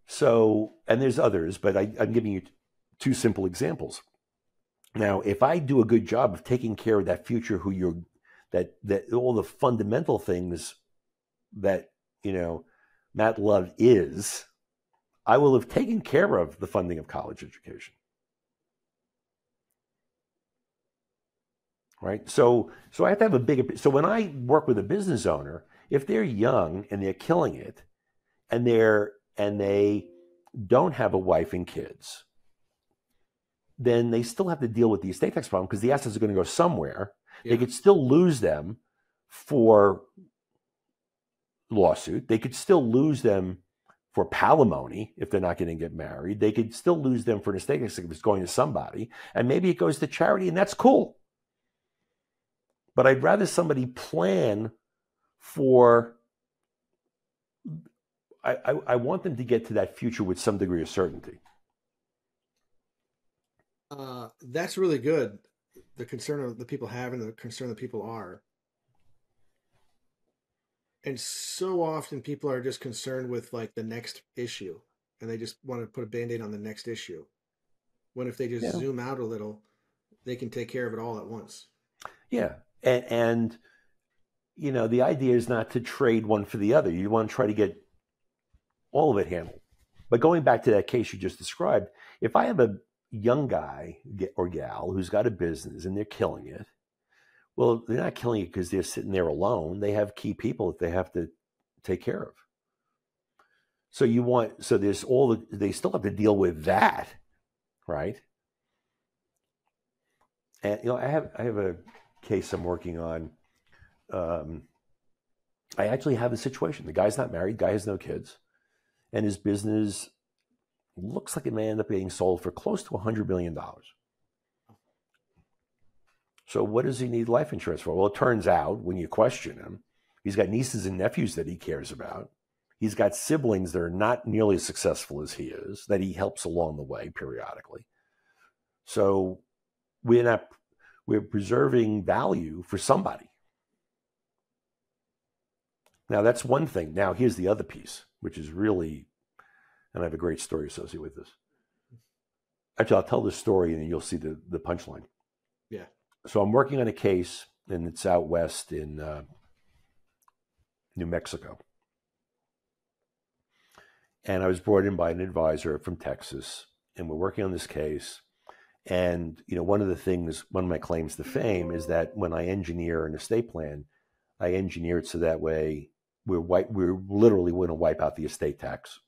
So, and there's others, but I'm giving you two simple examples. Now, if I do a good job of taking care of that future, that all the fundamental things that, Matt Love is, I will have taken care of the funding of college education. Right? So I have to have a bigger, so when I work with a business owner, if they're young and they're killing it, and they don't have a wife and kids, then they still have to deal with the estate tax problem because the assets are going to go somewhere. Yeah. They could still lose them for lawsuit. They could still lose them for palimony if they're not going to get married. They could still lose them for an estate tax if it's going to somebody. And maybe it goes to charity, and that's cool. But I'd rather somebody plan for, I want them to get to that future with some degree of certainty. That's really good. The concern that people have and the concern that people are. And so often people are just concerned with like the next issue, and they just want to put a Band-Aid on the next issue. When if they just zoom out a little, they can take care of it all at once. Yeah. And the idea is not to trade one for the other. You want to try to get all of it handled. But going back to that case you just described, if I have young guy or gal who's got a business and they're killing it. Well, they're not killing it because they're sitting there alone. They have key people that they have to take care of. So there's they still have to deal with that, right? And I have a case I'm working on. I actually have a situation. The guy's not married, guy has no kids, and his business looks like it may end up being sold for close to $100 million. So what does he need life insurance for? Well, it turns out when you question him, he's got nieces and nephews that he cares about. He's got siblings that are not nearly as successful as he is, that he helps along the way periodically. So we're preserving value for somebody. Now that's one thing. Now here's the other piece, which is really, and I have a great story associated with this. Actually, I'll tell the story and then you'll see the punchline. Yeah. So I'm working on a case, and it's out west in New Mexico. And I was brought in by an advisor from Texas, and we're working on this case. And one of my claims to fame is that when I engineer an estate plan, I engineer it so that way we're literally going to wipe out the estate tax,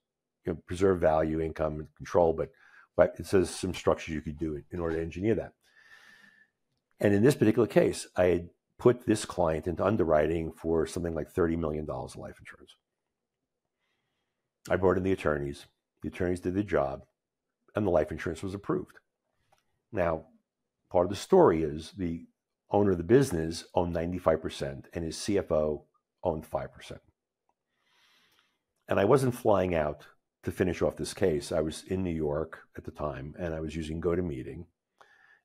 preserve value, income, and control. But it says some structures you could do in order to engineer that. And in this particular case, I had put this client into underwriting for something like $30 million of life insurance. I brought in the attorneys. The attorneys did their job, and the life insurance was approved. Now, part of the story is the owner of the business owned 95%, and his CFO owned 5%. And I wasn't flying out to finish off this case. I was in New York at the time, and I was using GoToMeeting.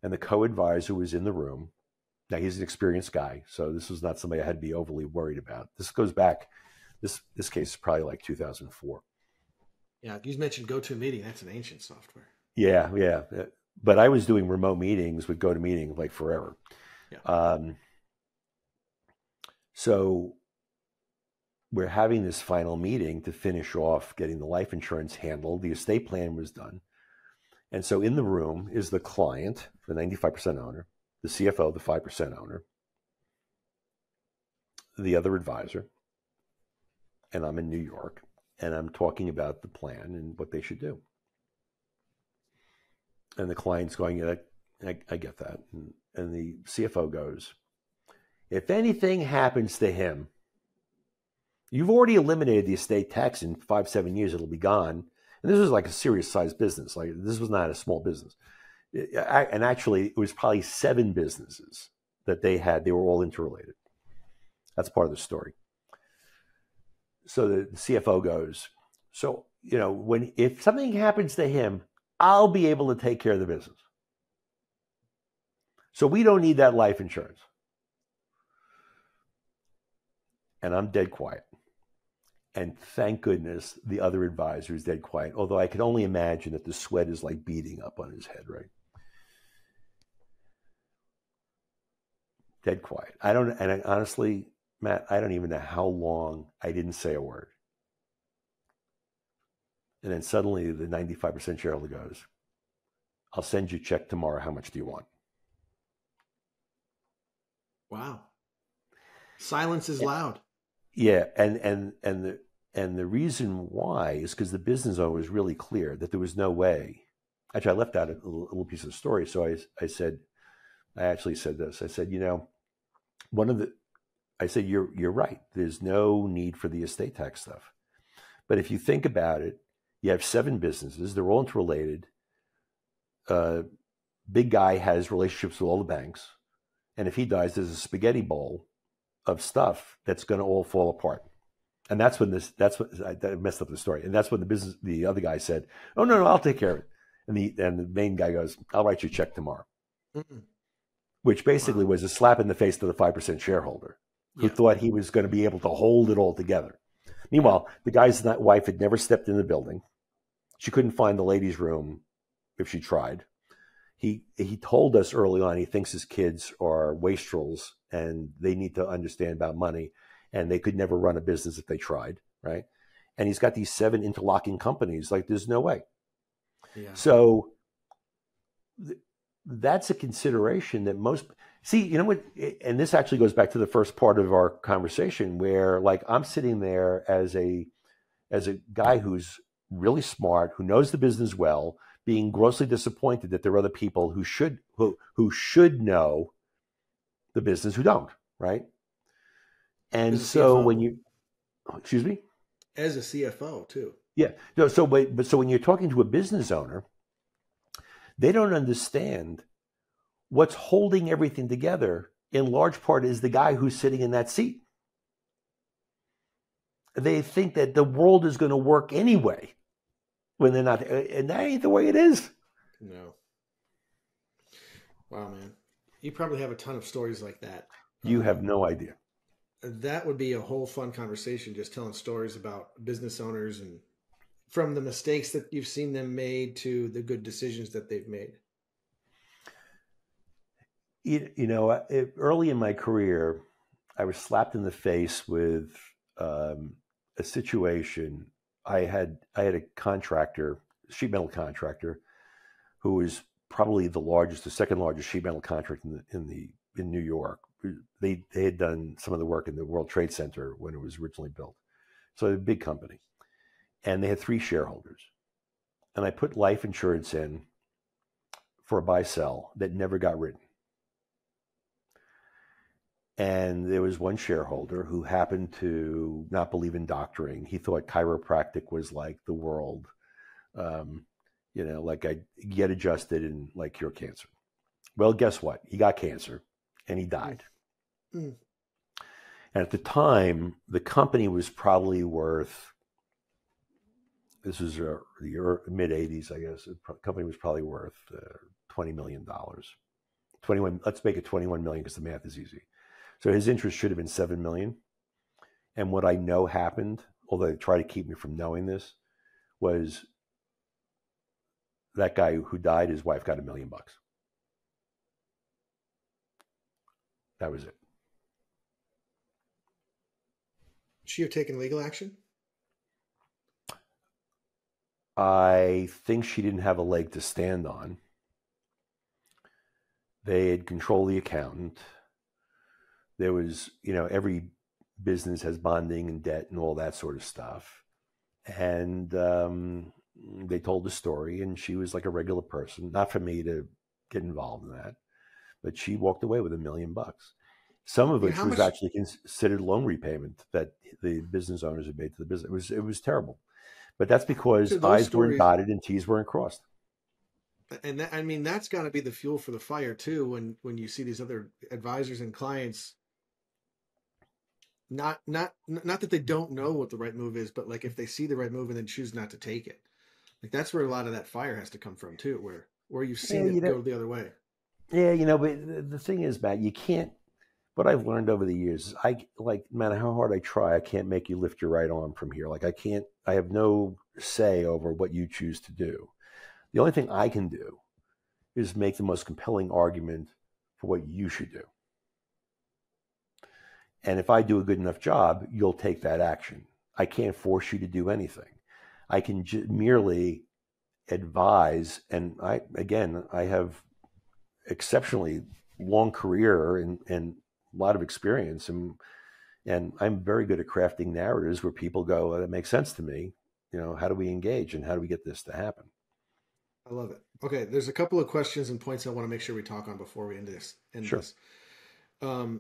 And the co-advisor was in the room. Now, he's an experienced guy, so this was not somebody I had to be overly worried about. This goes back, this case is probably like 2004. Yeah, you mentioned GoToMeeting. That's an ancient software. Yeah. But I was doing remote meetings with GoToMeeting like forever. Yeah. So we're having this final meeting to finish off getting the life insurance handled. The estate plan was done. And so in the room is the client, the 95% owner, the CFO, the 5% owner, the other advisor, and I'm in New York, and I'm talking about the plan and what they should do. And the client's going, I get that. And the CFO goes, if anything happens to him, you've already eliminated the estate tax in 5-7 years, it'll be gone. And this was like a serious sized business. Like this was not a small business. And actually it was probably 7 businesses that they had. They were all interrelated. That's part of the story. So the CFO goes, so, if something happens to him, I'll be able to take care of the business. So we don't need that life insurance. And I'm dead quiet. And thank goodness the other advisor is dead quiet, although I can only imagine that the sweat is like beating up on his head, right? Dead quiet. Honestly, Matt, I don't even know how long I didn't say a word. And then suddenly the 95% shareholder goes, I'll send you a check tomorrow. How much do you want? Wow. Silence is loud. Yeah. And the reason why is because the business owner was really clear that there was no way. Actually, I left out a little piece of the story. So I actually said this. I said, you're right. There's no need for the estate tax stuff. But if you think about it, you have 7 businesses. They're all interrelated. Big guy has relationships with all the banks. And if he dies, there's a spaghetti bowl of stuff that's going to all fall apart. And that's what I messed up the story. And that's when the other guy said, oh, no, I'll take care of it. And the main guy goes, I'll write you a check tomorrow. Mm-mm. Which basically was a slap in the face to the 5% shareholder who thought he was going to be able to hold it all together. Meanwhile, the guy's wife had never stepped in the building. She couldn't find the ladies' room if she tried. He told us early on he thinks his kids are wastrels and they need to understand about money and they could never run a business if they tried, right? And he's got these 7 interlocking companies. Like, there's no way. Yeah. So that's a consideration that most see. You know what? And this actually goes back to the first part of our conversation, where like I'm sitting there as a guy who's really smart, who knows the business well, being grossly disappointed that there are other people who should know the business who don't, right? And so when you, excuse me, as a CFO too. Yeah. No, so when you're talking to a business owner, they don't understand what's holding everything together in large part is the guy who's sitting in that seat. They think that the world is going to work anyway when they're not, and that ain't the way it is. No. Wow, man. You probably have a ton of stories like that. You have no idea. That would be a whole fun conversation, just telling stories about business owners and from the mistakes that you've seen them made to the good decisions that they've made. Early in my career, I was slapped in the face with a situation. I had a contractor, sheet metal contractor, who was probably the second largest sheet metal contractor in New York. They had done some of the work in the World Trade Center when it was originally built. So a big company. And they had 3 shareholders. And I put life insurance in for a buy-sell that never got written. And there was one shareholder who happened to not believe in doctoring. He thought chiropractic was like the world, like I get adjusted and like cure cancer. Well, guess what? He got cancer and he died. Mm. And at the time, the company was probably worth, this was the mid 80s, I guess. The company was probably worth $20 million. 21, let's make it 21 million because the math is easy. So his interest should have been 7 million. And what I know happened, although they try to keep me from knowing this, was that guy who died, his wife got $1 million. That was it. Should she have taken legal action? I think she didn't have a leg to stand on. They had controlled the accountant. There was, every business has bonding and debt and all that sort of stuff. And they told the story, and she was like a regular person. Not for me to get involved in that, but she walked away with $1 million. Some of which was actually considered loan repayment that the business owners had made to the business. It was terrible, but that's because I's weren't dotted and T's weren't crossed. And that's got to be the fuel for the fire too. When you see these other advisors and clients, not that they don't know what the right move is, but like if they see the right move and then choose not to take it, like that's where a lot of that fire has to come from too, where you've seen it go the other way. Yeah, but the thing is, Matt, you can't. What I've learned over the years is no matter how hard I try, I can't make you lift your right arm from here. Like I have no say over what you choose to do. The only thing I can do is make the most compelling argument for what you should do. And if I do a good enough job, you'll take that action. I can't force you to do anything. I can merely advise. And I have exceptionally long career and a lot of experience. And I'm very good at crafting narratives where people go, well, that makes sense to me. How do we engage and how do we get this to happen? I love it. Okay. There's a couple of questions and points I want to make sure we talk on before we end this. Sure.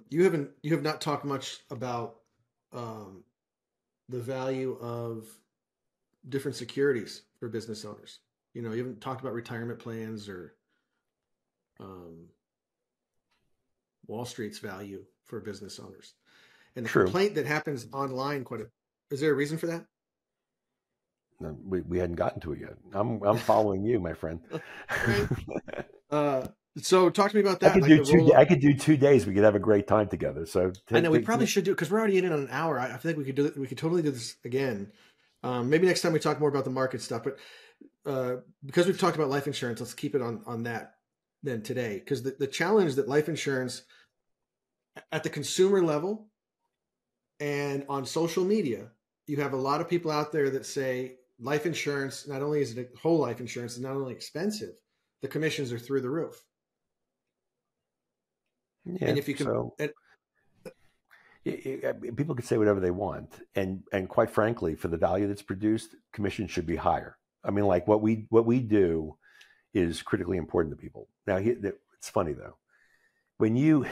You have not talked much about the value of different securities for business owners. You haven't talked about retirement plans or Wall Street's value for business owners. And the complaint that happens online is there a reason for that? No, we hadn't gotten to it yet. I'm following you, my friend. So talk to me about that. I could do 2 days. We could have a great time together. So I know we probably should do it because we're already in an hour. I think we could do it. We could totally do this again. Maybe next time we talk more about the market stuff. But because we've talked about life insurance, let's keep it on that then today. Because the challenge that life insurance at the consumer level and on social media, you have a lot of people out there that say life insurance, not only is it whole life insurance, is not only expensive, the commissions are through the roof. Yeah. And if you can, So people could say whatever they want, and quite frankly, for the value that's produced, commissions should be higher. I mean, like what we do is critically important to people. Now, it's funny though, when you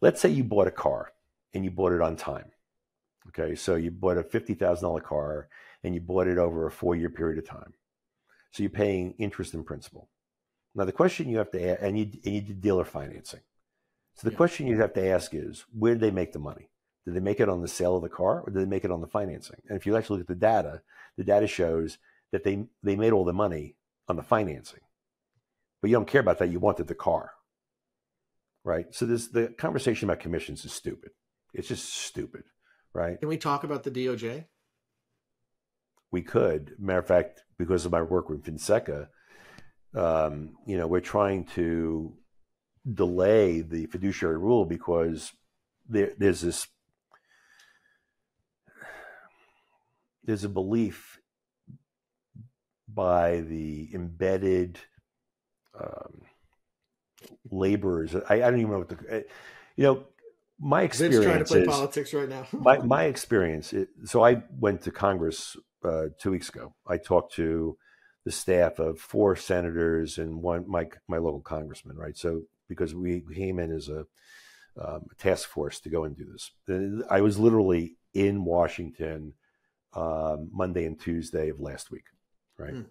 let's say you bought a car and you bought it on time. Okay, so you bought a $50,000 car and you bought it over a 4-year period of time. So you're paying interest and principal. Now the question you have to ask, and you did dealer financing. So the question you have to ask is, where did they make the money? Did they make it on the sale of the car, or did they make it on the financing? And if you actually look at the data shows that they made all the money on the financing. But you don't care about that. You wanted the car, right? So the conversation about commissions is stupid. It's just stupid, right? Can we talk about the DOJ? We could. Matter of fact, because of my work with Vincent, we're trying to delay the fiduciary rule because there's a belief by the embedded laborers. I don't even know what my experience Vince trying to play politics right now. my experience. So I went to Congress 2 weeks ago. I talked to the staff of 4 senators and one my local congressman. Right. So because we came in as a task force to go and do this, I was literally in Washington Monday and Tuesday of last week. Right.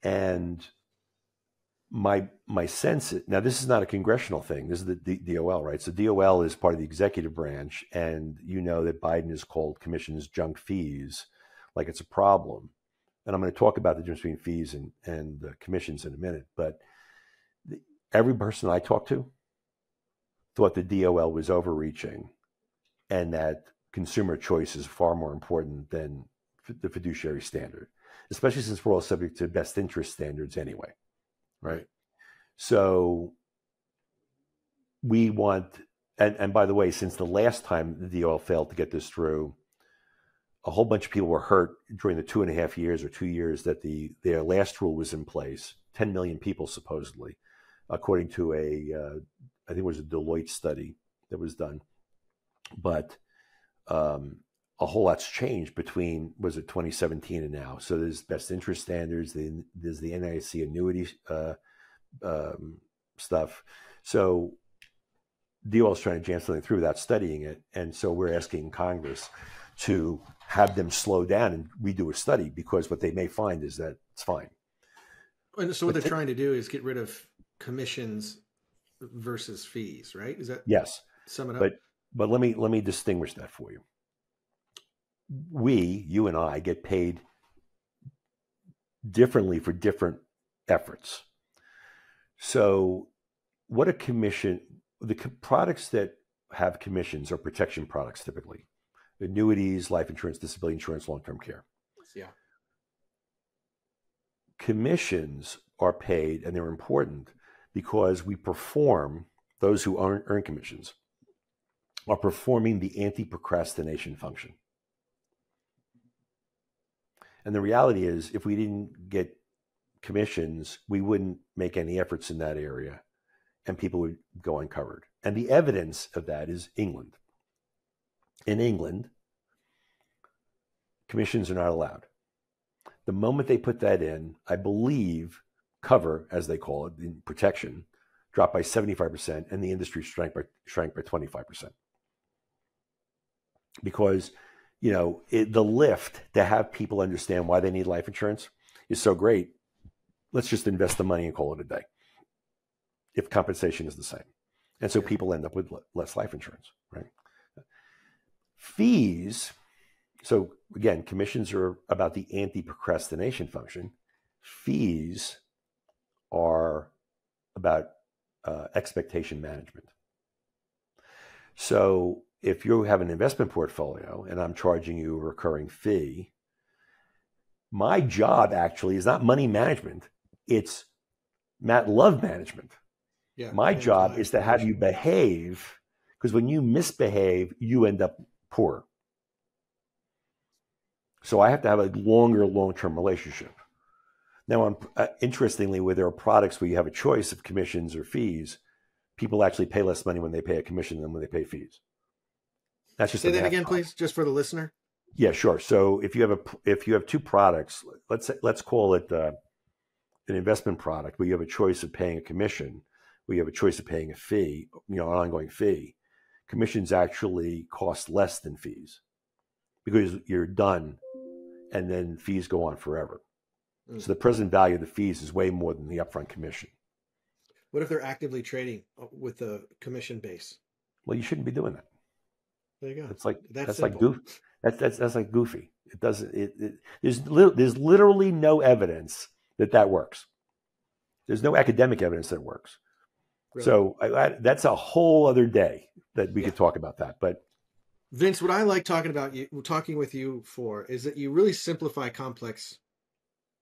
And my sense, now this is not a congressional thing. This is the DOL, right? So DOL is part of the executive branch, and you know that Biden has called commissions junk fees, like it's a problem. And I'm going to talk about the difference between fees and commissions in a minute. But every person I talked to thought the DOL was overreaching, and that consumer choice is far more important than the fiduciary standard, especially since we're all subject to best interest standards anyway. Right. So we want, and by the way, since the last time the DOL failed to get this through, a whole bunch of people were hurt during the 2.5 years or 2 years that their last rule was in place. 10 million people, supposedly, according to I think it was a Deloitte study that was done. But a whole lot's changed between, was it 2017 and now? So there's best interest standards, there's the NIC annuity stuff. So DOL is trying to jam something through without studying it. And so we're asking Congress to have them slow down and redo a study, because what they may find is that it's fine. And so what they're trying to do is get rid of commissions versus fees, right? Is that, yes? Sum it up. But let me distinguish that for you. You and I, get paid differently for different efforts. So what a commission, the products that have commissions are protection products, typically. Annuities, life insurance, disability insurance, long-term care. Yeah. Commissions are paid, and they're important because we perform, those who earn commissions are performing the anti-procrastination function. And the reality is, if we didn't get commissions, we wouldn't make any efforts in that area, and people would go uncovered. And the evidence of that is England. In England, commissions are not allowed. The moment they put that in, I believe cover, as they call it, in protection, dropped by 75%, and the industry shrank by 25%. Because the lift to have people understand why they need life insurance is so great. Let's just invest the money and call it a day, if compensation is the same. And so people end up with less life insurance, right? Fees. So again, commissions are about the anti-procrastination function. Fees are about expectation management. So if you have an investment portfolio and I'm charging you a recurring fee, my job actually is not money management. It's love management. Yeah, my job is to have you behave, because when you misbehave, you end up poor. So I have to have a long-term relationship. Now, interestingly, where there are products where you have a choice of commissions or fees, people actually pay less money when they pay a commission than when they pay fees. That's just Say a that math again, problem. please, just for the listener. Yeah, sure. So if you have two products, let's call it an investment product where you have a choice of paying a commission, where you have a choice of paying a fee, an ongoing fee. Commissions actually cost less than fees because you're done, and then fees go on forever. So the present value of the fees is way more than the upfront commission. What if they're actively trading with the commission base? Well, you shouldn't be doing that. There you go. That's like simple. goofy. That's like goofy. It doesn't. There's literally no evidence that works. There's no academic evidence that it works. Really? So that's a whole other day that we could talk about that. But Vince, what I like talking with you for is that you really simplify complex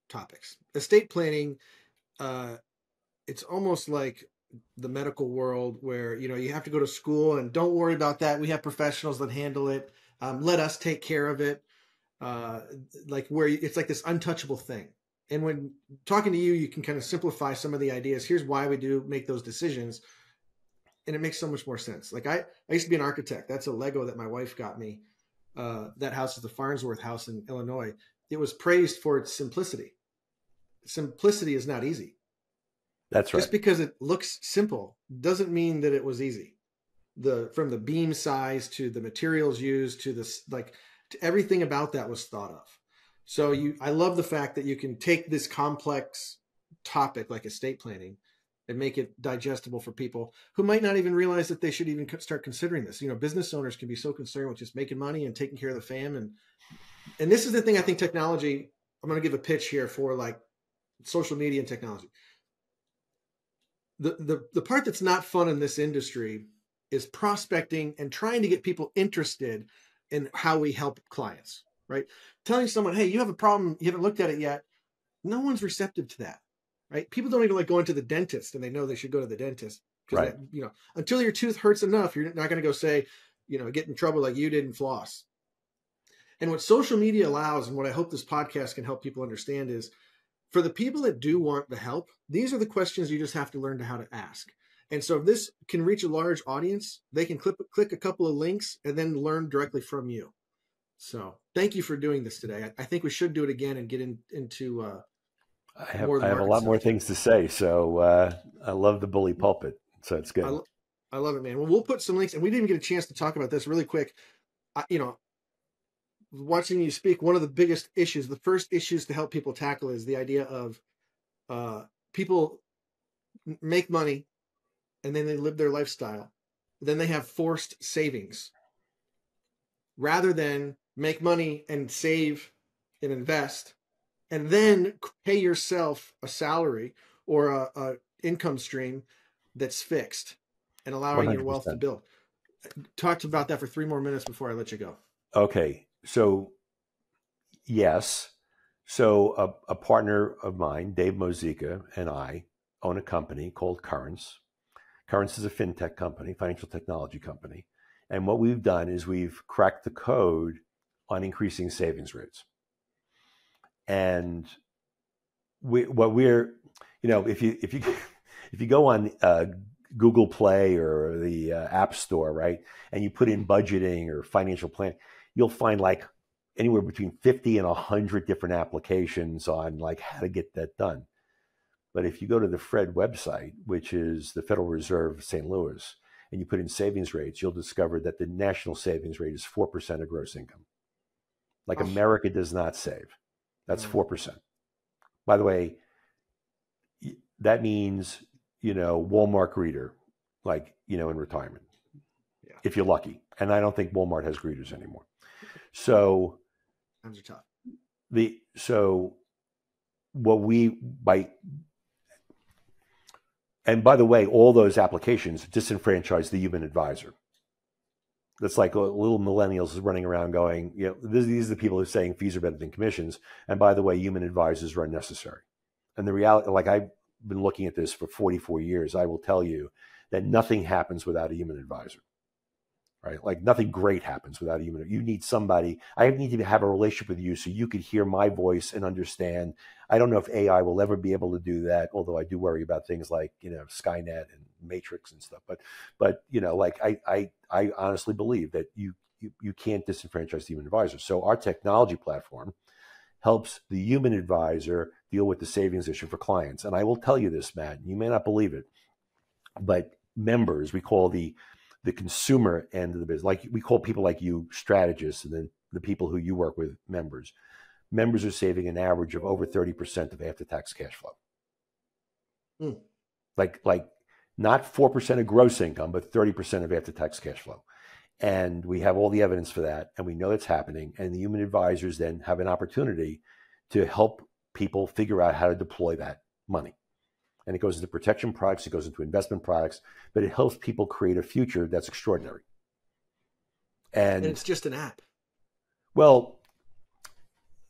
topics. Estate planning, it's almost like the medical world where, you have to go to school and don't worry about that. We have professionals that handle it. Let us take care of it. Like where it's like this untouchable thing. And when talking to you, you can kind of simplify some of the ideas. Here's why we do make those decisions. And it makes so much more sense. Like I used to be an architect. That's a Lego that my wife got me. That house is the Farnsworth house in Illinois. It was praised for its simplicity. Simplicity is not easy. That's right. Just because it looks simple doesn't mean that it was easy. From the beam size to the materials used to to everything about that was thought of. So I love the fact that you can take this complex topic like estate planning and make it digestible for people who might not even realize that they should even start considering this. Business owners can be so concerned with just making money and taking care of the fam. And this is the thing I think technology, I'm going to give a pitch here for like social media and technology. The part that's not fun in this industry is prospecting and trying to get people interested in how we help clients, right? Telling someone, hey, you have a problem, you haven't looked at it yet. No one's receptive to that, right? People don't even like going to the dentist and they know they should go to the dentist. Right. Until your tooth hurts enough, you're not going to go say, get in trouble like you didn't floss. And what social media allows, and what I hope this podcast can help people understand is, for the people that do want the help, these are the questions you just have to learn how to ask. And so if this can reach a large audience, they can click a couple of links and then learn directly from you. So thank you for doing this today. I think we should do it again and get into I have a lot more things to say. So I love the bully pulpit. So it's good. I love it, man. Well, we'll put some links, and we didn't get a chance to talk about this really quick. Watching you speak, one of the biggest issues, the first issues to help people tackle is the idea of people make money and then they live their lifestyle. Then they have forced savings rather than make money and save and invest and then pay yourself a salary or a income stream that's fixed and allowing 100%. Your wealth to build. Talk about that for 3 more minutes before I let you go. Okay. So, yes. So a partner of mine, Dave Mozica, and I own a company called Currents. Currents is a fintech company, financial technology company. And what we've done is we've cracked the code on increasing savings rates. And if you go on Google Play or the App Store, right, and you put in budgeting or financial plan, you'll find like anywhere between 50 and 100 different applications on like how to get that done. But if you go to the Fed website, which is the Federal Reserve of St. Louis, and you put in savings rates, you'll discover that the national savings rate is 4% of gross income. Like America does not save. That's 4%. By the way, that means, Walmart greeter, like, in retirement, if you're lucky. And I don't think Walmart has greeters anymore. So times are tough. And by the way, all those applications disenfranchise the human advisor. That's like little millennials running around going, these are the people who are saying fees are better than commissions. And by the way, human advisors are unnecessary. And the reality, like I've been looking at this for 44 years, I will tell you that nothing happens without a human advisor. right? Like nothing great happens without a human. You need somebody. I need to have a relationship with you so you could hear my voice and understand. I don't know if AI will ever be able to do that, although I do worry about things like, Skynet and Matrix and stuff. But like I honestly believe that you can't disenfranchise the human advisor. So our technology platform helps the human advisor deal with the savings issue for clients. And I will tell you this, Matt, you may not believe it, but members, we call the consumer end of the business, like we call people like you strategists, and then the people who you work with members. Members are saving an average of over 30% of after-tax cash flow. Mm. Like not 4% of gross income, but 30% of after-tax cash flow. And we have all the evidence for that, and we know it's happening. And the human advisors then have an opportunity to help people figure out how to deploy that money. And it goes into protection products, it goes into investment products, but it helps people create a future that's extraordinary. And it's just an app. Well,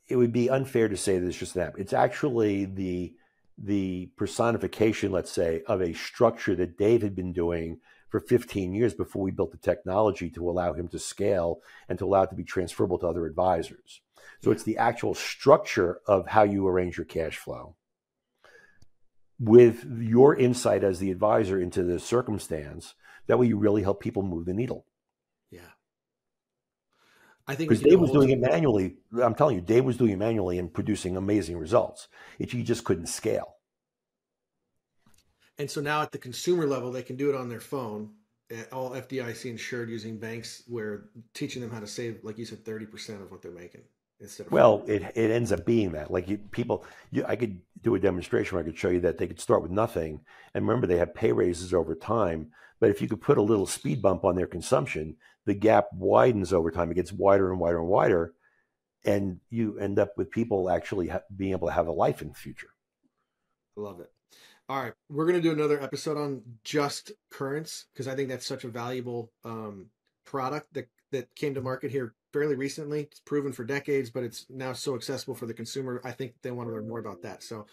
it would be unfair to say that it's just an app. It's actually the personification, let's say, of a structure that Dave had been doing for 15 years before we built the technology to allow him to scale and to allow it to be transferable to other advisors. So it's the actual structure of how you arrange your cash flow with your insight as the advisor into the circumstance. That way you really help people move the needle. Yeah. I think because Dave was doing it manually. I'm telling you, Dave was doing it manually and producing amazing results. He just couldn't scale. And so now at the consumer level, they can do it on their phone, all FDIC insured, using banks, where teaching them how to save, like you said, 30% of what they're making instead of. Well, it ends up being that. Like I could do a demonstration where I could show you that they could start with nothing. And remember, they have pay raises over time. But if you could put a little speed bump on their consumption, the gap widens over time. It gets wider and wider and wider. And you end up with people actually being able to have a life in the future. I love it. All right. We're going to do another episode on just currents, because I think that's such a valuable product that came to market here fairly recently. It's proven for decades, but it's now so accessible for the consumer. I think they want to learn more about that. So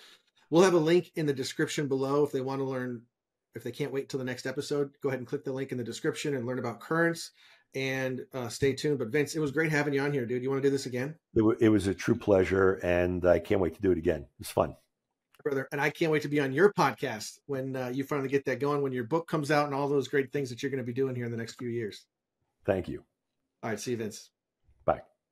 we'll have a link in the description below if they want to learn. If they can't wait till the next episode, go ahead and click the link in the description and learn about currents, and stay tuned. But Vince, it was great having you on here, dude. You want to do this again? It was a true pleasure, and I can't wait to do it again. It's fun. Brother, and I can't wait to be on your podcast when you finally get that going, when your book comes out and all those great things that you're going to be doing here in the next few years. Thank you. All right. See you, Vince. Bye.